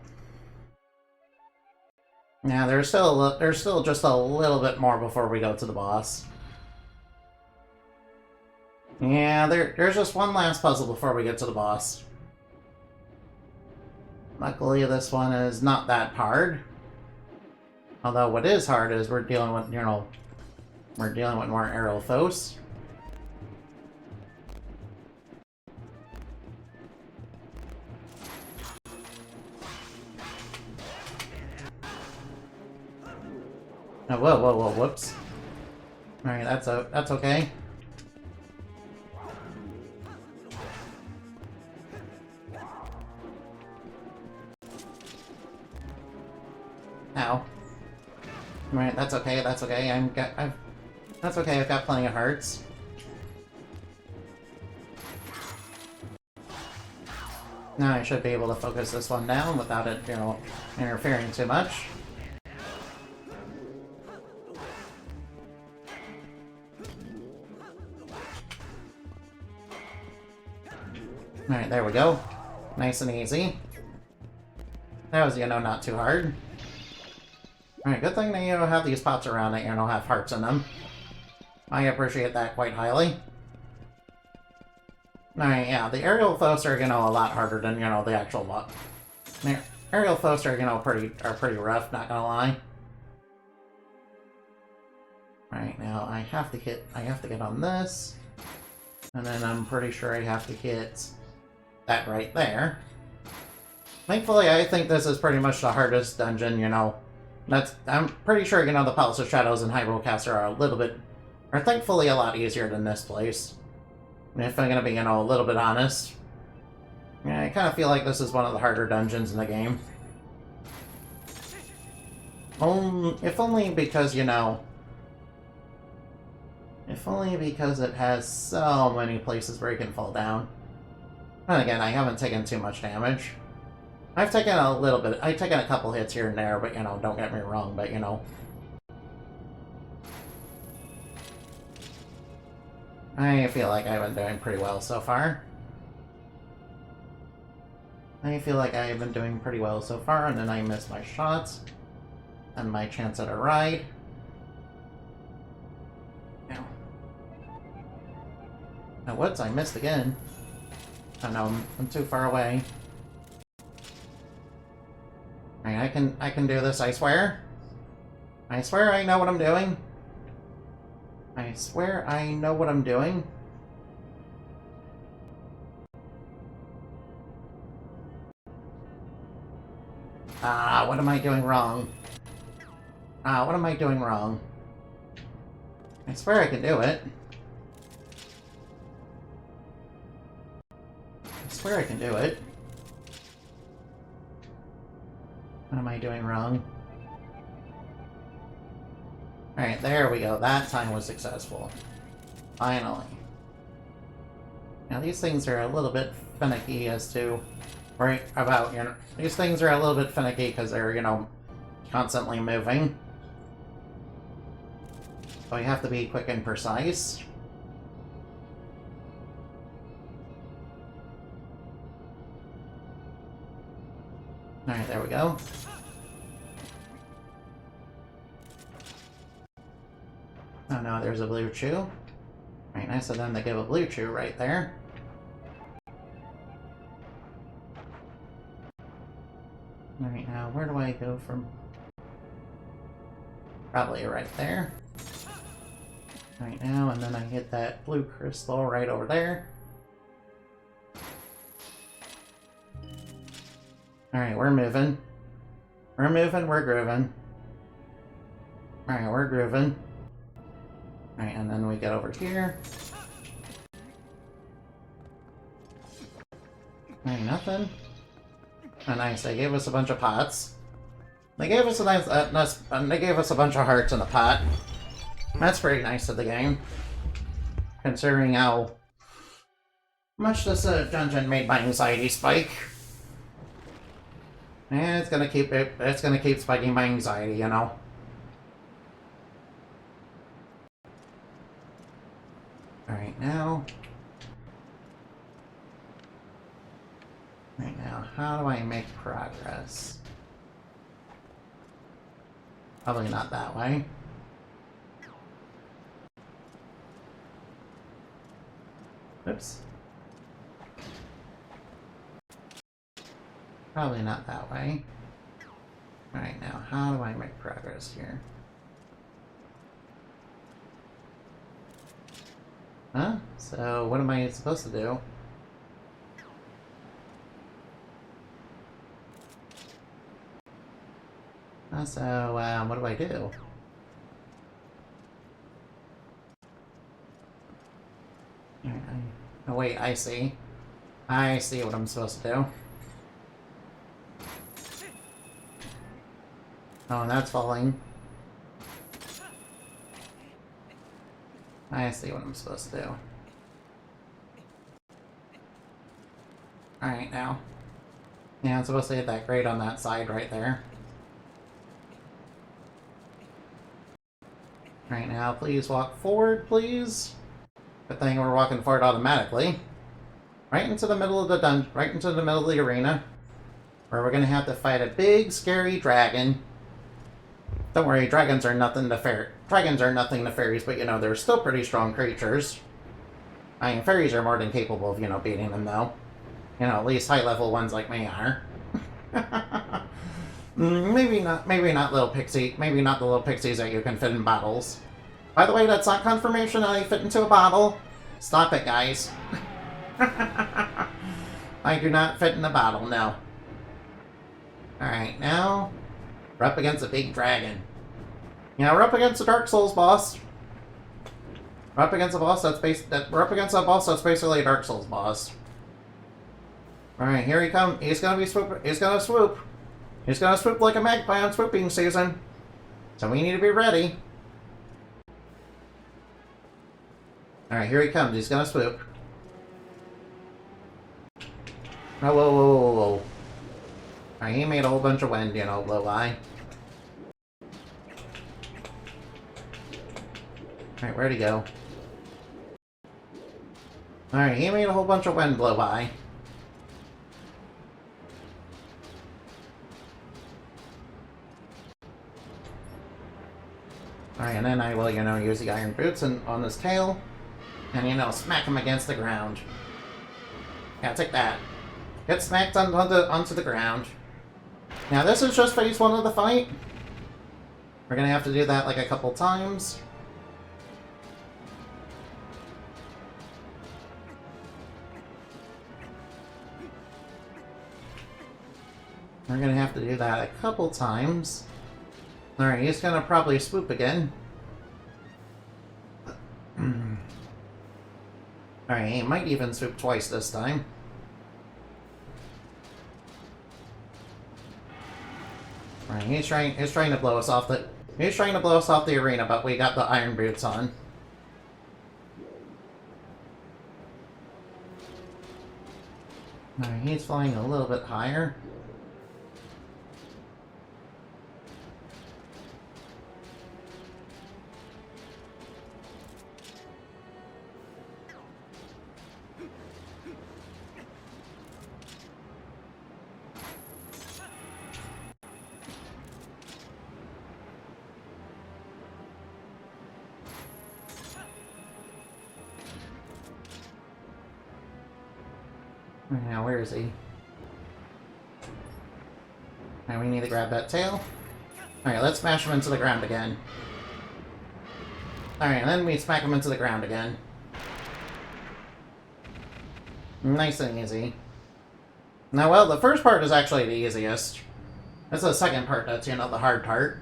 Now, there's still just a little bit more before we go to the boss. Yeah, there's just one last puzzle before we get to the boss. Luckily, this one is not that hard. Although what is hard is we're dealing with, you know, we're dealing with more aerial foes. Oh, whoa, whoa, whoa, whoops. Alright, that's okay. Ow. Right, that's okay, that's okay. That's okay, I've got plenty of hearts. Now I should be able to focus this one down without it, you know, interfering too much. Alright, there we go. Nice and easy. That was, you know, not too hard. Alright, good thing that you don't have these pots around that you don't have hearts in them. I appreciate that quite highly. Alright, yeah, the aerial foes are, you know, a lot harder than, you know, the actual lot. Aerial foes are, you know, pretty rough, not gonna lie. Alright, now I have to get on this. And then I'm pretty sure I have to hit that right there. Thankfully, I think this is pretty much the hardest dungeon, you know. I'm pretty sure, you know, the Palace of Shadows and Hyrule Castle are thankfully a lot easier than this place. If I'm gonna be, you know, a little bit honest. Yeah, I kind of feel like this is one of the harder dungeons in the game. If only because, you know... If only because it has so many places where you can fall down. And again, I haven't taken too much damage. I've taken a little bit, I've taken a couple hits here and there, but, you know, don't get me wrong, but, you know. I feel like I've been doing pretty well so far. I feel like I've been doing pretty well so far, and then I missed my shots. And my chance at a ride. Ow. Now, whoops, I missed again. Oh no, I'm too far away. Alright, I can do this, I swear. I swear I know what I'm doing. I swear I know what I'm doing. Ah, what am I doing wrong? Ah, what am I doing wrong? I swear I can do it. I swear I can do it. What am I doing wrong? Alright, there we go. That time was successful. Finally. Now these things are a little bit finicky as to... Right about, you know... These things are a little bit finicky because they're, you know, constantly moving. So you have to be quick and precise. Alright, there we go. Oh no, there's a blue chew. Right, nice of them to give a blue chew right there. Alright, now where do I go from... Probably right there. Right now, and then I hit that blue crystal right over there. Alright, we're moving. We're moving, we're grooving. Alright, we're grooving. Alright, and then we get over here. Alright, nothing. Oh, nice, they gave us a bunch of pots. They gave us a nice, they gave us a bunch of hearts in a pot. That's pretty nice of the game. Considering how much this dungeon made my anxiety spike. And it's gonna keep spiking my anxiety, you know. Alright, now. Right now, how do I make progress? Probably not that way. Oops. Probably not that way. Alright, now, how do I make progress here? Huh? So, what am I supposed to do? So, what do I do? Oh, wait, I see. I see what I'm supposed to do. Oh, and that's falling. I see what I'm supposed to do. Alright, now. Yeah, I'm supposed to hit that grate on that side right there. Alright, now, please walk forward, please. Good thing we're walking forward automatically. Right into the middle of the right into the middle of the arena. Where we're gonna have to fight a big, scary dragon. Don't worry, dragons are nothing to fairies, but you know, they're still pretty strong creatures. I mean, fairies are more than capable of, you know, beating them, though. You know, at least high-level ones like me are. Maybe not little pixie, maybe not the little pixies that you can fit in bottles. By the way, that's not confirmation that I fit into a bottle. Stop it, guys. I do not fit in a bottle, no. Alright, now we're up against a big dragon. You know, we're up against a Dark Souls boss. We're up against a boss that's basically a Dark Souls boss. Alright, here he comes. He's gonna swoop. He's gonna swoop like a magpie on swooping season. So we need to be ready. Alright, here he comes. He's gonna swoop. Oh, whoa, whoa, whoa, whoa. Alright, he made a whole bunch of wind, you know, blow by. Alright, where'd he go? Alright, he made a whole bunch of wind blow by. Alright, and then I will, you know, use the iron boots on his tail. And, you know, smack him against the ground. Yeah, take that. Get smacked onto the ground. Now, this is just phase 1 of the fight. We're gonna have to do that, like, a couple times. We're gonna have to do that a couple times. Alright, he's gonna probably swoop again. Alright, he might even swoop twice this time. Alright, he's trying to blow us off the arena, but we got the iron boots on. Alright, he's flying a little bit higher. Now, where is he? Now we need to grab that tail. Alright, let's smash him into the ground again. Alright, and then we smack him into the ground again. Nice and easy. Now, well, the first part is actually the easiest. It's the second part that's, the hard part.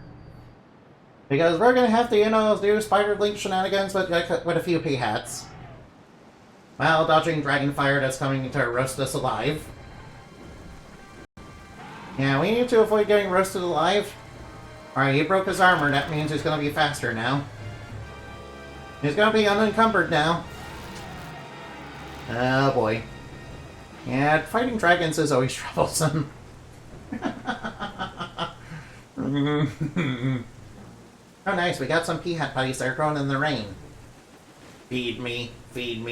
Because we're gonna have to, do Spider Link shenanigans with a few P-hats. While dodging dragon fire that's coming to roast us alive. Yeah, we need to avoid getting roasted alive. Alright, he broke his armor, that means he's gonna be faster now. He's gonna be unencumbered now. Oh boy. Yeah, fighting dragons is always troublesome. Oh nice, we got some P-hat buddies there growing in the rain. Feed me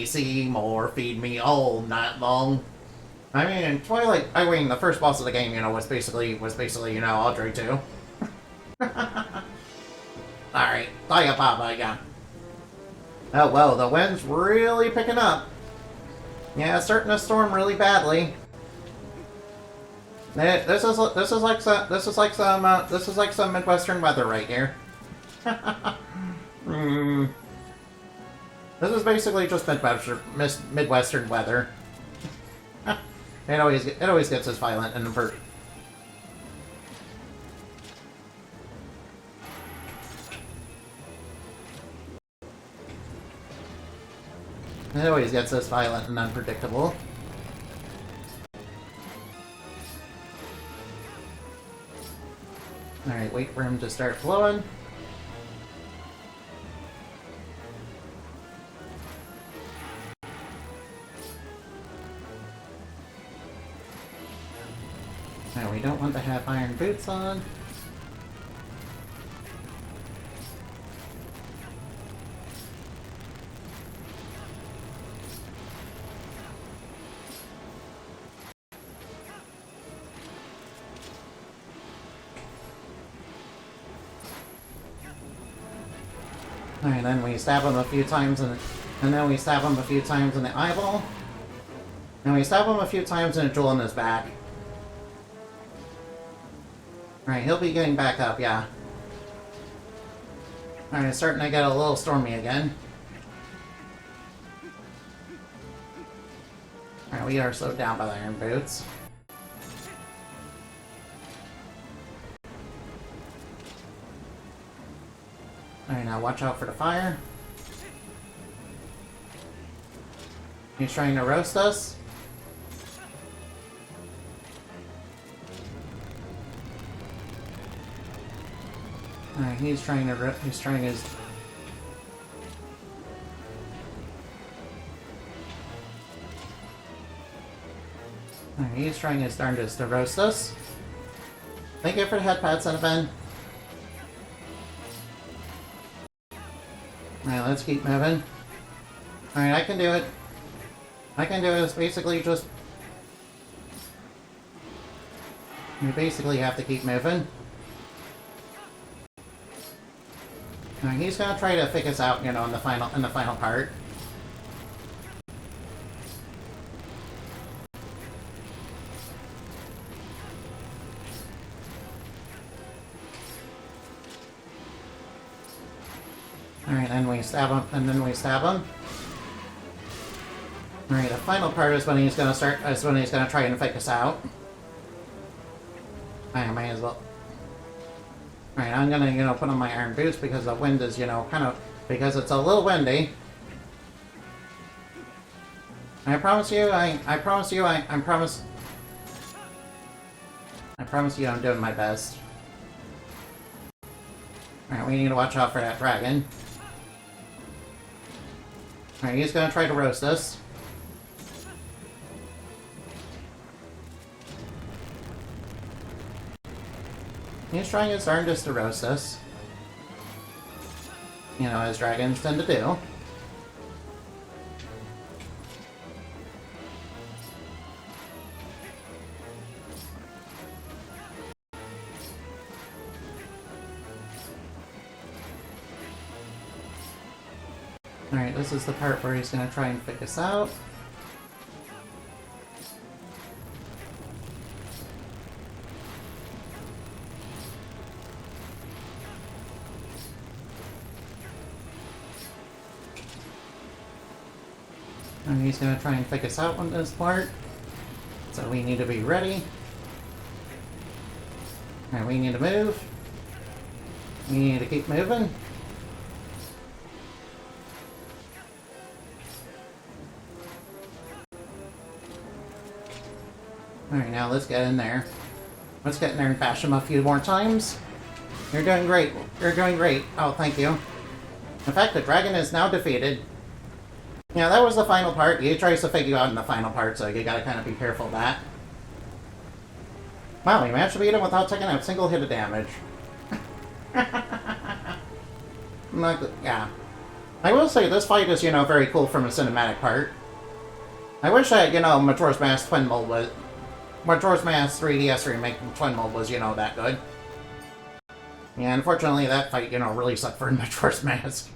Seymour, feed me all night long. I mean, in Twilight, the first boss of the game, was basically, Audrey too. Alright, Daya Baba, yeah. Oh well, the wind's really picking up. Yeah, it's starting to storm really badly. This is like some Midwestern weather right here. This is basically just Midwestern weather. It always gets as violent and It always gets this violent and unpredictable. Alright, wait for him to start blowing. Now, we don't want to have iron boots on. Alright, then we stab him a few times and then we stab him a few times in the eyeball. And we stab him a few times in a jewel in his back. Alright, he'll be getting back up, yeah. Alright, it's starting to get a little stormy again. Alright, we are slowed down by the iron boots. Alright, now watch out for the fire. He's trying to roast us. Alright, he's trying his... Alright, he's trying his darndest to roast us. Thank you for the head pats, Cinnabon. Alright, let's keep moving. Alright, I can do it. I can do it. It's basically just... You basically have to keep moving. Alright, he's gonna try to fake us out, in the final part. Alright, then we stab him, and then we stab him. Alright, the final part is when he's gonna try and fake us out. I might as well. Alright, I'm gonna, you know, put on my iron boots because the wind is, you know, kind of... Because it's a little windy. I promise you, I promise you, I promise you I'm doing my best. Alright, we need to watch out for that dragon. Alright, he's gonna try to roast us. He's trying his darndest to roast us. You know, as dragons tend to do. Alright, this is the part where he's gonna try and fake us out. And he's gonna try and fake us out on this part. So we need to be ready. And we need to move. We need to keep moving. Alright, now let's get in there. Let's get in there and bash him a few more times. You're doing great. You're doing great. Oh, thank you. In fact, the dragon is now defeated. Yeah, that was the final part. He tries to fake you out in the final part, so you gotta kind of be careful of that. Wow, we managed to beat him without taking a single hit of damage. Yeah. I will say, this fight is, you know, very cool from a cinematic part. I wish that, you know, Majora's Mask Twin Mode was... Majora's Mask 3DS remake Twin Mode was, you know, that good. Yeah, unfortunately, that fight, you know, really sucked for Majora's Mask.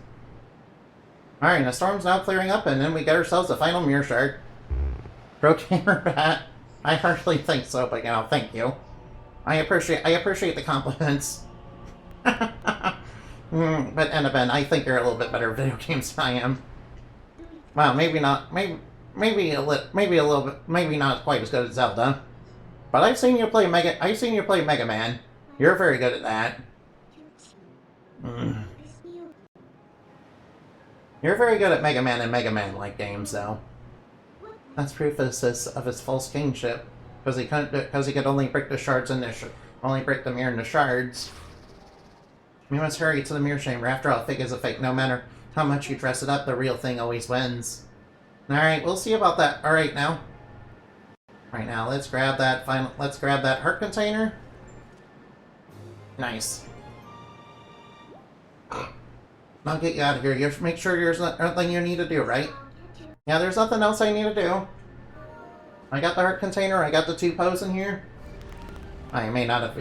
Alright, the storm's now clearing up, and then we get ourselves a final Mirror Shard. Pro Gamer Bat? I hardly think so, but, you know, thank you. I appreciate the compliments. But, Annabelle, I think you're a little bit better at video games than I am. Well, maybe not, maybe a little bit, maybe not quite as good as Zelda. But I've seen you play Mega Man. You're very good at that. You're very good at Mega Man and Mega Man-like games, though. That's proof of his false kingship, because he could only break the shards in only break the mirror in the shards. We must hurry to the mirror chamber. After all, fake is a fake. No matter how much you dress it up, the real thing always wins. All right, we'll see about that. All right, now. Right now, let's grab that heart container. Nice. I'll get you out of here. You make sure there's nothing you need to do, right? Yeah, there's nothing else I need to do. I got the heart container. I got the 2 posts in here. I may not have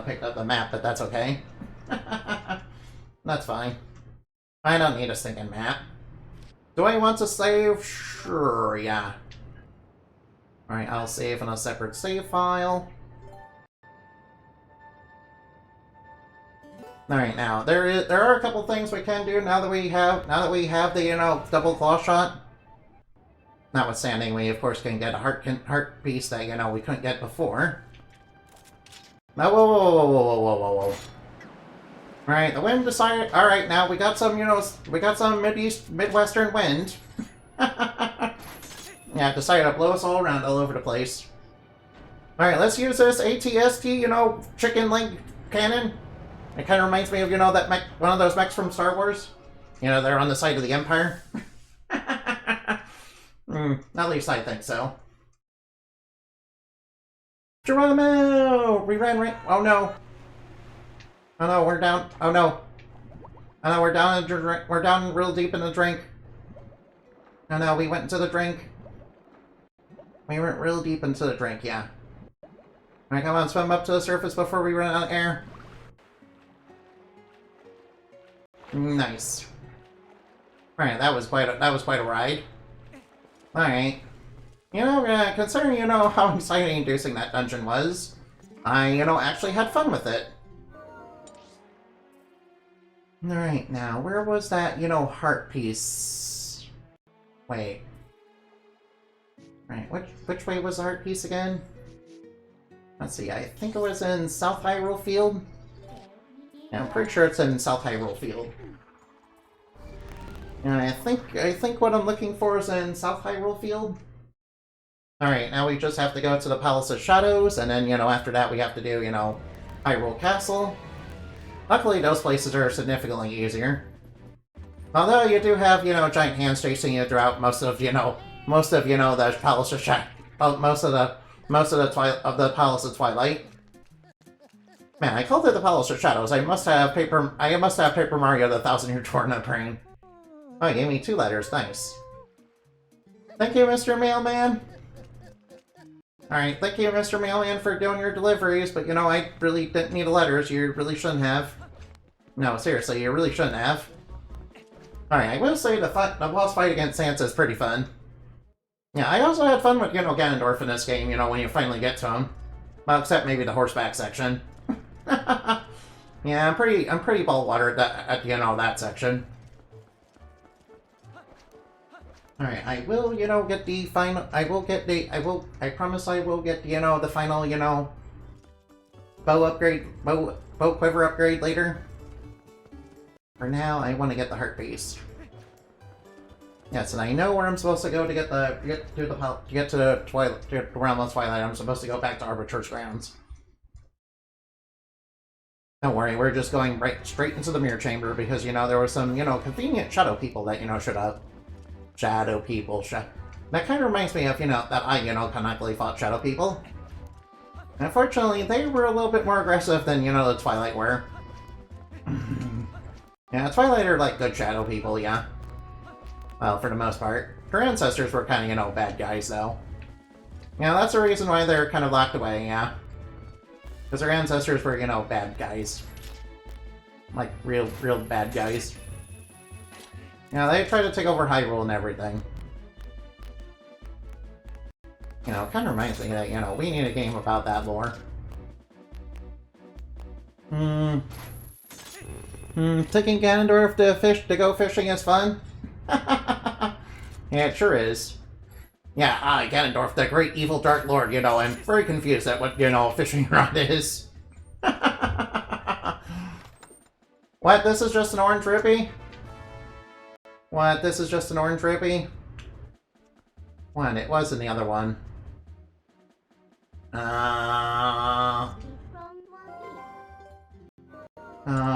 picked up the map, but that's okay. That's fine. I don't need a stinking map. Do I want to save? Sure, yeah. Alright, I'll save in a separate save file. Alright, now there are a couple things we can do now that we have the, you know, double claw shot. Notwithstanding, we of course can get a heart piece that, you know, we couldn't get before. Now, whoa. Alright, the wind decided. Alright, now we got some, you know, Midwestern wind. Yeah, decided to blow us all around all over the place. Alright, let's use this ATST, you know, chicken link cannon. It kind of reminds me of, you know, that mech, one of those mechs from Star Wars. You know, they're on the side of the Empire. At least I think so. Geronimo! We ran right... Oh no. Oh no, we're down. Oh no. Oh no, we're down real deep in the drink. Oh no, we went into the drink. We went real deep into the drink, yeah. Alright, come on, swim up to the surface before we run out of air. Nice. Alright, that was quite a ride. Alright. You know, considering, you know, how anxiety-inducing that dungeon was, I, you know, actually had fun with it. Alright, now, where was that, you know, heart piece? Wait. Right, which way was the heart piece again? Let's see, I think it was in South Hyrule Field? Yeah, I'm pretty sure it's in South Hyrule Field. And I think what I'm looking for is in South Hyrule Field. Alright, now we just have to go to the Palace of Shadows, and then, after that we have to do, Hyrule Castle. Luckily, those places are significantly easier. Although you do have, giant hands chasing you throughout most of the Palace of most of the Palace of Twilight. Man, I called it the Palace of Shadows. I must have Paper Mario: The Thousand-Year Door in the brain. Oh, he gave me 2 letters. Nice. Thank you, Mr. Mailman. Alright, thank you, Mr. Mailman, for doing your deliveries, but I really didn't need the letters. You really shouldn't have. No, seriously, you really shouldn't have. Alright, I will say the boss fight against Sansa is pretty fun. Yeah, I also had fun with, Ganondorf in this game, when you finally get to him. Well, except maybe the horseback section. Yeah, I'm pretty ball-watered at that section. Alright, I will, get the final, I promise I will get, the final, bow quiver upgrade later. For now, I want to get the heart piece. Yes, and I know where I'm supposed to go to get to the Realm of Twilight. I'm supposed to go back to Arbiter's Grounds. Don't worry, we're just going straight into the Mirror Chamber because, there were some, convenient shadow people that, showed up. Shadow people, that kind of reminds me of, that I, canonically fought shadow people. Unfortunately, they were a little bit more aggressive than, the Twilight were. Yeah, Twilight are, like, good shadow people, yeah. Well, for the most part. Her ancestors were kind of, bad guys, though. Yeah, that's the reason why they're kind of locked away, yeah. Because her ancestors were, bad guys. Like, real bad guys. Yeah, they tried to take over Hyrule and everything. It kind of reminds me that, we need a game about that lore. Taking Ganondorf to go fishing is fun? Yeah, it sure is. Yeah, Ganondorf, the great evil dark lord, I'm very confused at what, a fishing rod is. What, this is just an orange rupee? What, this is just an orange rupee? What, it was in the other one.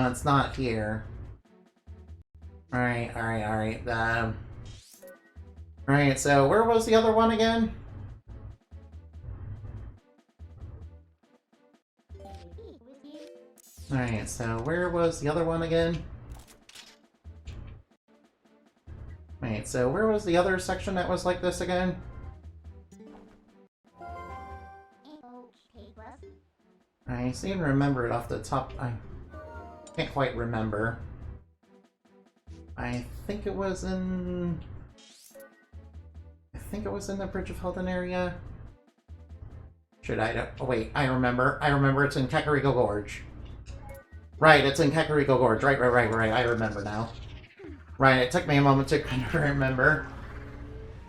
It's not here. Alright. Alright, so where was the other one again? Alright, so where was the other one again? Wait, so where was the other section that was like this again? I seem to remember it off the top. I can't quite remember. I think it was in the Bridge of Helden area. Oh wait, I remember it's in Kakariko Gorge. Right, it's in Kakariko Gorge. Right, I remember now. Right, it took me a moment to kind of remember.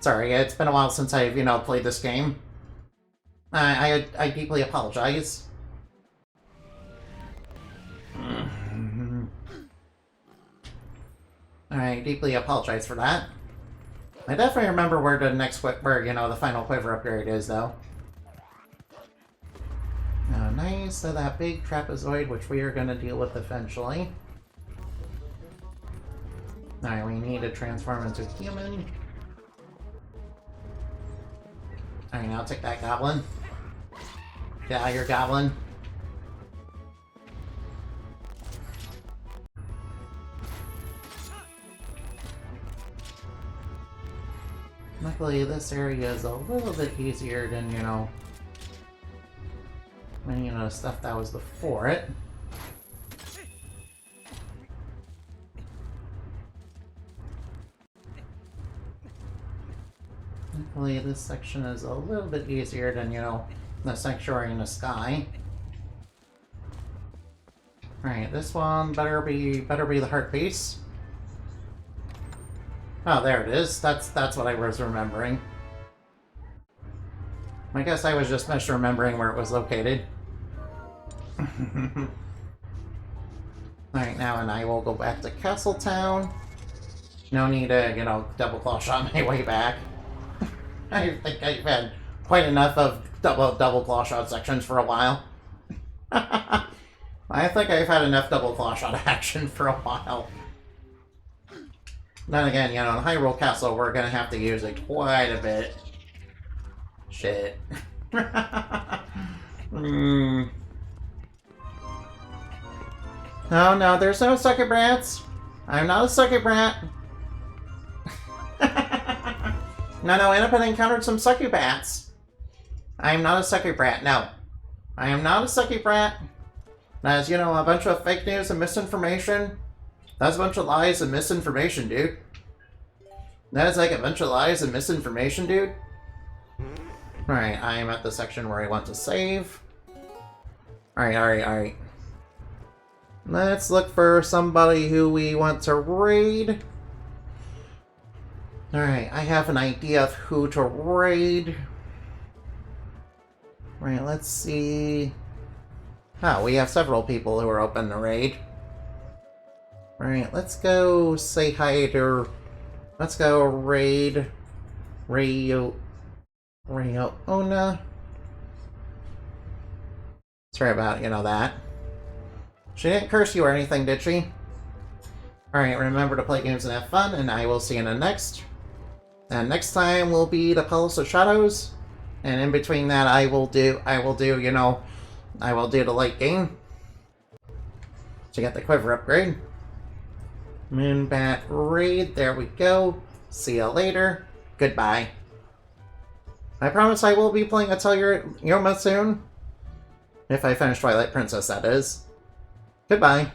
Sorry, it's been a while since I've, played this game. I deeply apologize. I deeply apologize for that. I definitely remember where the the final quiver upgrade is, though. Oh, nice. So that big trapezoid, which we are going to deal with eventually. Alright, we need to transform into human. Alright, now take that goblin. Get out of here, goblin. Luckily, this area is a little bit easier than, stuff that was before it. Luckily, this section is a little bit easier than, the Sanctuary in the Sky. Alright, this one better be the heart piece. Oh, there it is. That's what I was remembering. I guess I was just misremembering where it was located. Alright, now and I will go back to Castletown. No need to, you know, double claw shot my way back. I think I've had quite enough of double claw shot sections for a while. I think I've had enough double claw shot action for a while. Then again, you know, in Hyrule Castle, we're gonna have to use it quite a bit. Shit. Oh no, there's no sucker brats. I'm not a sucker brat. No, Annapin encountered some sucker bats. I am not a sucker brat, no. I am not a sucker brat. That's, you know, a bunch of fake news and misinformation. That's a bunch of lies and misinformation, dude. That is like a bunch of lies and misinformation, dude. Alright, I am at the section where I want to save. Alright. Let's look for somebody who we want to raid. Alright, I have an idea of who to raid. Right, let's see. Oh, we have several people who are open to raid. Alright, let's go say hi to... Let's go raid... Ona. Sorry about, you know, that. She didn't curse you or anything, did she? Alright, remember to play games and have fun, and I will see you in the next. And next time will be the Palace of Shadows. And in between that, I will do, you know, I will do the late game. To get the Quiver upgrade. Moonbat Raid, there we go. See you later. Goodbye. I promise I will be playing Atelier Yoma soon. If I finish Twilight Princess, that is. Goodbye.